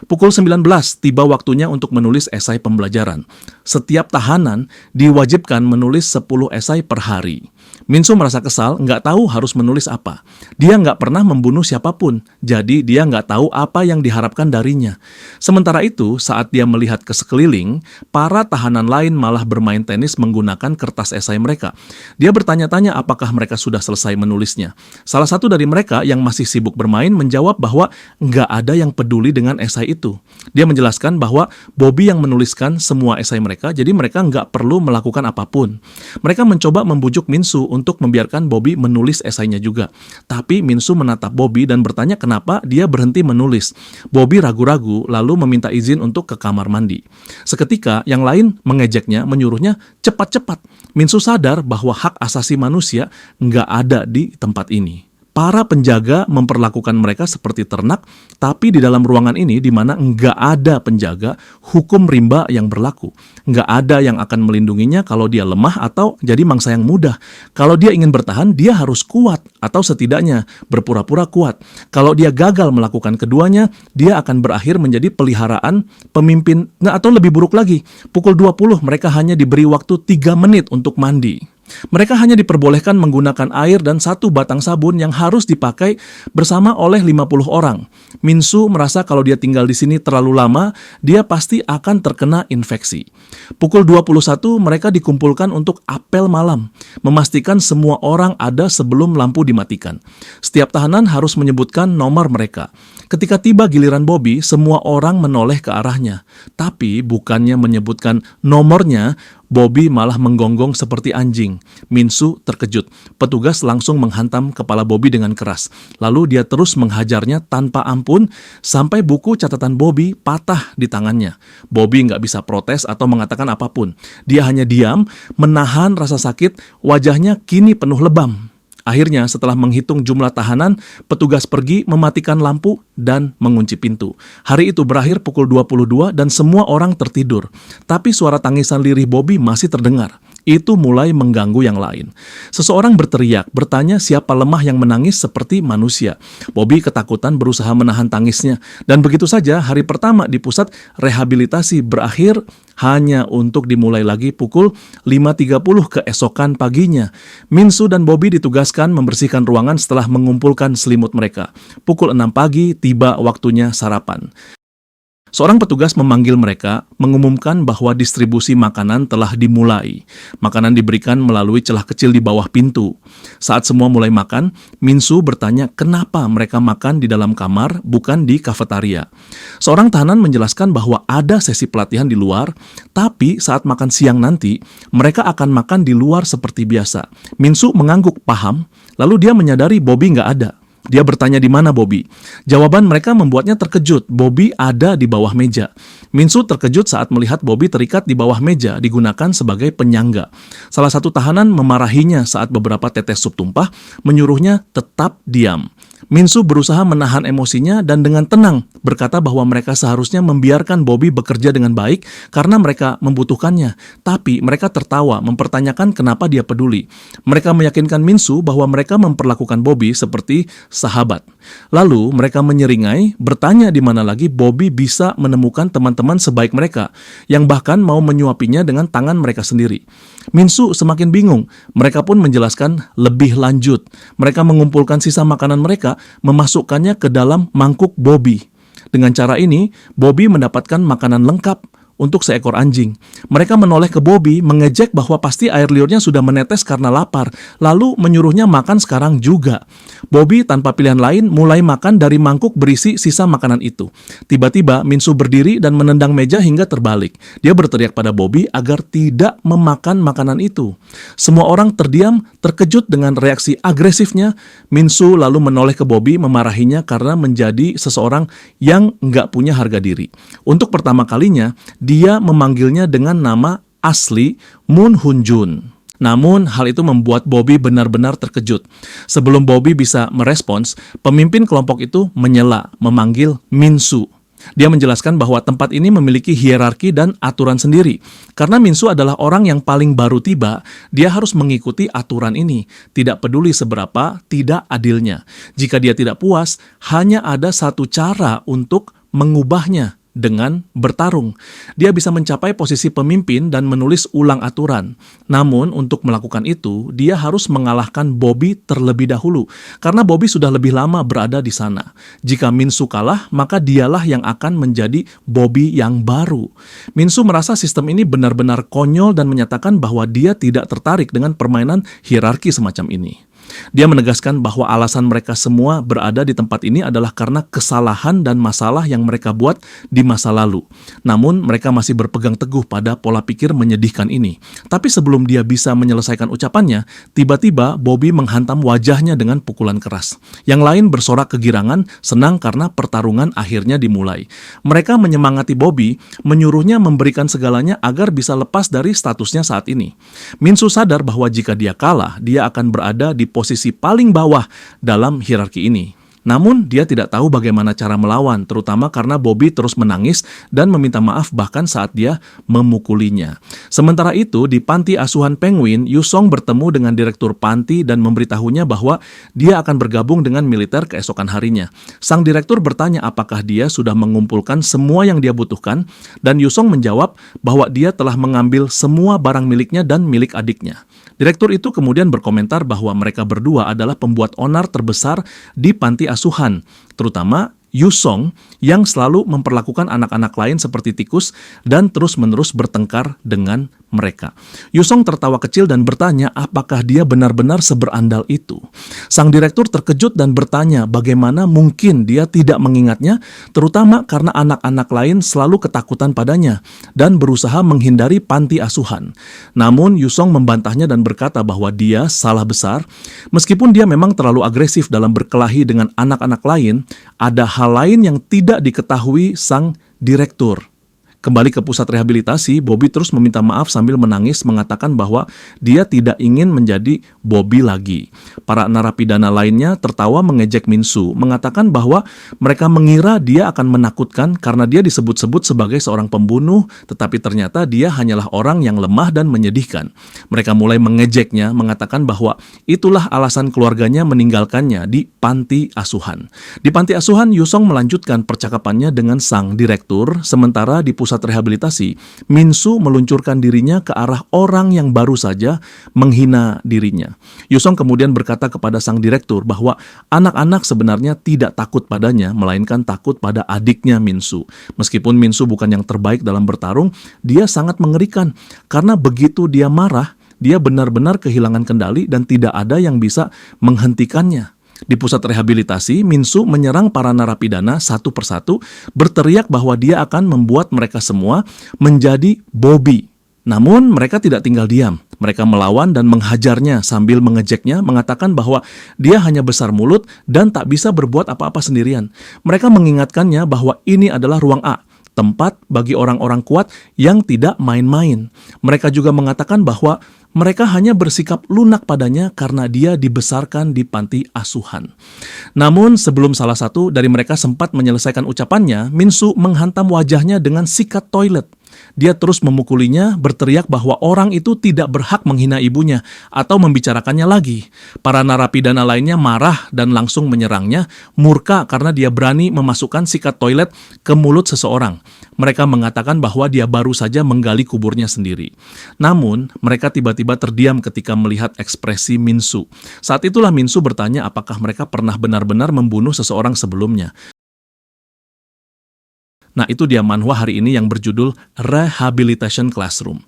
S1: Pukul 19 tiba waktunya untuk menulis esai pembelajaran. Setiap tahanan diwajibkan menulis 10 esai per hari. Min-soo merasa kesal, nggak tahu harus menulis apa. Dia nggak pernah membunuh siapapun, jadi dia nggak tahu apa yang diharapkan darinya. Sementara itu, saat dia melihat ke sekeliling, para tahanan lain malah bermain tenis menggunakan kertas esai mereka. Dia bertanya-tanya apakah mereka sudah selesai menulisnya. Salah satu dari mereka yang masih sibuk bermain menjawab bahwa nggak ada yang peduli dengan esai itu. Dia menjelaskan bahwa Bobby yang menuliskan semua esai mereka, jadi mereka nggak perlu melakukan apapun. Mereka mencoba membujuk Min-soo untuk membiarkan Bobby menulis esainya juga. Tapi Min-soo menatap Bobby dan bertanya kenapa dia berhenti menulis. Bobby ragu-ragu lalu meminta izin untuk ke kamar mandi. Seketika yang lain mengejeknya, menyuruhnya cepat-cepat. Min-soo sadar bahwa hak asasi manusia nggak ada di tempat ini. Para penjaga memperlakukan mereka seperti ternak, tapi di dalam ruangan ini di mana nggak ada penjaga, hukum rimba yang berlaku. Nggak ada yang akan melindunginya kalau dia lemah atau jadi mangsa yang mudah. Kalau dia ingin bertahan, dia harus kuat atau setidaknya berpura-pura kuat. Kalau dia gagal melakukan keduanya, dia akan berakhir menjadi peliharaan pemimpin. Atau lebih buruk lagi, pukul 20 mereka hanya diberi waktu 3 menit untuk mandi. Mereka hanya diperbolehkan menggunakan air dan satu batang sabun yang harus dipakai bersama oleh 50 orang. Minsu merasa kalau dia tinggal di sini terlalu lama, dia pasti akan terkena infeksi. Pukul 21 mereka dikumpulkan untuk apel malam, memastikan semua orang ada sebelum lampu dimatikan. Setiap tahanan harus menyebutkan nomor mereka. Ketika tiba giliran Bobby, semua orang menoleh ke arahnya. Tapi bukannya menyebutkan nomornya, Bobby malah menggonggong seperti anjing. Minsu terkejut. Petugas langsung menghantam kepala Bobby dengan keras. Lalu dia terus menghajarnya tanpa ampun sampai buku catatan Bobby patah di tangannya. Bobby nggak bisa protes atau mengatakan apapun. Dia hanya diam, menahan rasa sakit, wajahnya kini penuh lebam. Akhirnya, setelah menghitung jumlah tahanan, petugas pergi mematikan lampu dan mengunci pintu. Hari itu berakhir pukul 22 dan semua orang tertidur. Tapi suara tangisan lirih Bobby masih terdengar. Itu mulai mengganggu yang lain. Seseorang berteriak, bertanya siapa lemah yang menangis seperti manusia. Bobby ketakutan berusaha menahan tangisnya. Dan begitu saja hari pertama di pusat rehabilitasi berakhir hanya untuk dimulai lagi pukul 5.30 keesokan paginya. Minsu dan Bobby ditugaskan membersihkan ruangan setelah mengumpulkan selimut mereka. Pukul 6 pagi tiba waktunya sarapan. Seorang petugas memanggil mereka, mengumumkan bahwa distribusi makanan telah dimulai. Makanan diberikan melalui celah kecil di bawah pintu. Saat semua mulai makan, Minsu bertanya kenapa mereka makan di dalam kamar, bukan di kafetaria. Seorang tahanan menjelaskan bahwa ada sesi pelatihan di luar, tapi saat makan siang nanti, mereka akan makan di luar seperti biasa. Minsu mengangguk paham, lalu dia menyadari Bobby nggak ada. Dia bertanya di mana Bobby. Jawaban mereka membuatnya terkejut. Bobby ada di bawah meja. Minsu terkejut saat melihat Bobby terikat di bawah meja digunakan sebagai penyangga. Salah satu tahanan memarahinya saat beberapa tetes sup tumpah, menyuruhnya tetap diam. Minsu berusaha menahan emosinya dan dengan tenang berkata bahwa mereka seharusnya membiarkan Bobby bekerja dengan baik karena mereka membutuhkannya. Tapi mereka tertawa mempertanyakan kenapa dia peduli. Mereka meyakinkan Minsu bahwa mereka memperlakukan Bobby seperti sahabat. Lalu mereka menyeringai, bertanya di mana lagi Bobby bisa menemukan teman-teman sebaik mereka, yang bahkan mau menyuapinya dengan tangan mereka sendiri. Minsu semakin bingung. Mereka pun menjelaskan lebih lanjut. Mereka mengumpulkan sisa makanan mereka, memasukkannya ke dalam mangkuk Bobby. Dengan cara ini, Bobby mendapatkan makanan lengkap untuk seekor anjing. Mereka menoleh ke Bobby, mengejek bahwa pasti air liurnya sudah menetes karena lapar, lalu menyuruhnya makan sekarang juga. Bobby tanpa pilihan lain mulai makan dari mangkuk berisi sisa makanan itu. Tiba-tiba Minsu berdiri dan menendang meja hingga terbalik. Dia berteriak pada Bobby agar tidak memakan makanan itu. Semua orang terdiam, terkejut dengan reaksi agresifnya. Minsu lalu menoleh ke Bobby memarahinya karena menjadi seseorang yang nggak punya harga diri. Untuk pertama kalinya, dia memanggilnya dengan nama asli Moon Hunjun. Namun, hal itu membuat Bobby benar-benar terkejut. Sebelum Bobby bisa merespons, pemimpin kelompok itu menyela, memanggil Minsu. Dia menjelaskan bahwa tempat ini memiliki hierarki dan aturan sendiri. Karena Minsu adalah orang yang paling baru tiba, dia harus mengikuti aturan ini. Tidak peduli seberapa tidak adilnya. Jika dia tidak puas, hanya ada satu cara untuk mengubahnya. Dengan bertarung. Dia bisa mencapai posisi pemimpin dan menulis ulang aturan. Namun, untuk melakukan itu, dia harus mengalahkan Bobby terlebih dahulu, karena Bobby sudah lebih lama berada di sana. Jika Minsu kalah, maka dialah yang akan menjadi Bobby yang baru. Minsu merasa sistem ini benar-benar konyol dan menyatakan bahwa dia tidak tertarik dengan permainan hierarki semacam ini. Dia menegaskan bahwa alasan mereka semua berada di tempat ini adalah karena kesalahan dan masalah yang mereka buat di masa lalu. Namun, mereka masih berpegang teguh pada pola pikir menyedihkan ini. Tapi sebelum dia bisa menyelesaikan ucapannya, tiba-tiba Bobby menghantam wajahnya dengan pukulan keras. Yang lain bersorak kegirangan, senang karena pertarungan akhirnya dimulai. Mereka menyemangati Bobby, menyuruhnya memberikan segalanya agar bisa lepas dari statusnya saat ini. Minsu sadar bahwa jika dia kalah, dia akan berada di posisi paling bawah dalam hierarki ini. Namun, dia tidak tahu bagaimana cara melawan, terutama karena Bobby terus menangis dan meminta maaf bahkan saat dia memukulinya. Sementara itu, di panti asuhan Penguin, Yusong bertemu dengan direktur panti dan memberitahunya bahwa dia akan bergabung dengan militer keesokan harinya. Sang direktur bertanya apakah dia sudah mengumpulkan semua yang dia butuhkan, dan Yusong menjawab bahwa dia telah mengambil semua barang miliknya dan milik adiknya. Direktur itu kemudian berkomentar bahwa mereka berdua adalah pembuat onar terbesar di panti asuhan, terutama Yusong yang selalu memperlakukan anak-anak lain seperti tikus dan terus-menerus bertengkar dengan mereka. Yusong tertawa kecil dan bertanya apakah dia benar-benar seberandal itu. Sang direktur terkejut dan bertanya bagaimana mungkin dia tidak mengingatnya, terutama karena anak-anak lain selalu ketakutan padanya dan berusaha menghindari panti asuhan. Namun Yusong membantahnya dan berkata bahwa dia salah besar. Meskipun dia memang terlalu agresif dalam berkelahi dengan anak-anak lain, ada hal lain yang tidak diketahui sang direktur. Kembali ke pusat rehabilitasi, Bobby terus meminta maaf sambil menangis mengatakan bahwa dia tidak ingin menjadi Bobby lagi. Para narapidana lainnya tertawa mengejek Min-soo, mengatakan bahwa mereka mengira dia akan menakutkan karena dia disebut-sebut sebagai seorang pembunuh, tetapi ternyata dia hanyalah orang yang lemah dan menyedihkan. Mereka mulai mengejeknya, mengatakan bahwa itulah alasan keluarganya meninggalkannya di panti asuhan. Di panti asuhan, Yusong melanjutkan percakapannya dengan sang direktur, sementara di pusat rehabilitasi, Min-soo meluncurkan dirinya ke arah orang yang baru saja menghina dirinya. Yusong kemudian berkata kepada sang direktur bahwa anak-anak sebenarnya tidak takut padanya, melainkan takut pada adiknya Min-soo. Meskipun Min-soo bukan yang terbaik dalam bertarung, dia sangat mengerikan karena begitu dia marah, dia benar-benar kehilangan kendali dan tidak ada yang bisa menghentikannya. Di pusat rehabilitasi, Min-soo menyerang para narapidana satu persatu, berteriak bahwa dia akan membuat mereka semua menjadi Bobby. Namun mereka tidak tinggal diam. Mereka melawan dan menghajarnya sambil mengejeknya, mengatakan bahwa dia hanya besar mulut dan tak bisa berbuat apa-apa sendirian. Mereka mengingatkannya bahwa ini adalah ruang A, tempat bagi orang-orang kuat yang tidak main-main. Mereka juga mengatakan bahwa mereka hanya bersikap lunak padanya karena dia dibesarkan di panti asuhan. Namun sebelum salah satu dari mereka sempat menyelesaikan ucapannya, Min-soo menghantam wajahnya dengan sikat toilet. Dia terus memukulinya, berteriak bahwa orang itu tidak berhak menghina ibunya atau membicarakannya lagi. Para narapidana lainnya marah dan langsung menyerangnya, murka karena dia berani memasukkan sikat toilet ke mulut seseorang. Mereka mengatakan bahwa dia baru saja menggali kuburnya sendiri. Namun, mereka tiba-tiba terdiam ketika melihat ekspresi Min-soo. Saat itulah Min-soo bertanya apakah mereka pernah benar-benar membunuh seseorang sebelumnya. Nah, itu dia manhwa hari ini yang berjudul Rehabilitation Classroom.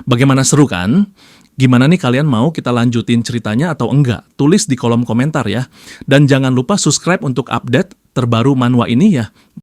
S1: Bagaimana, seru kan? Gimana nih, kalian mau kita lanjutin ceritanya atau enggak? Tulis di kolom komentar ya. Dan jangan lupa subscribe untuk update terbaru manhwa ini ya.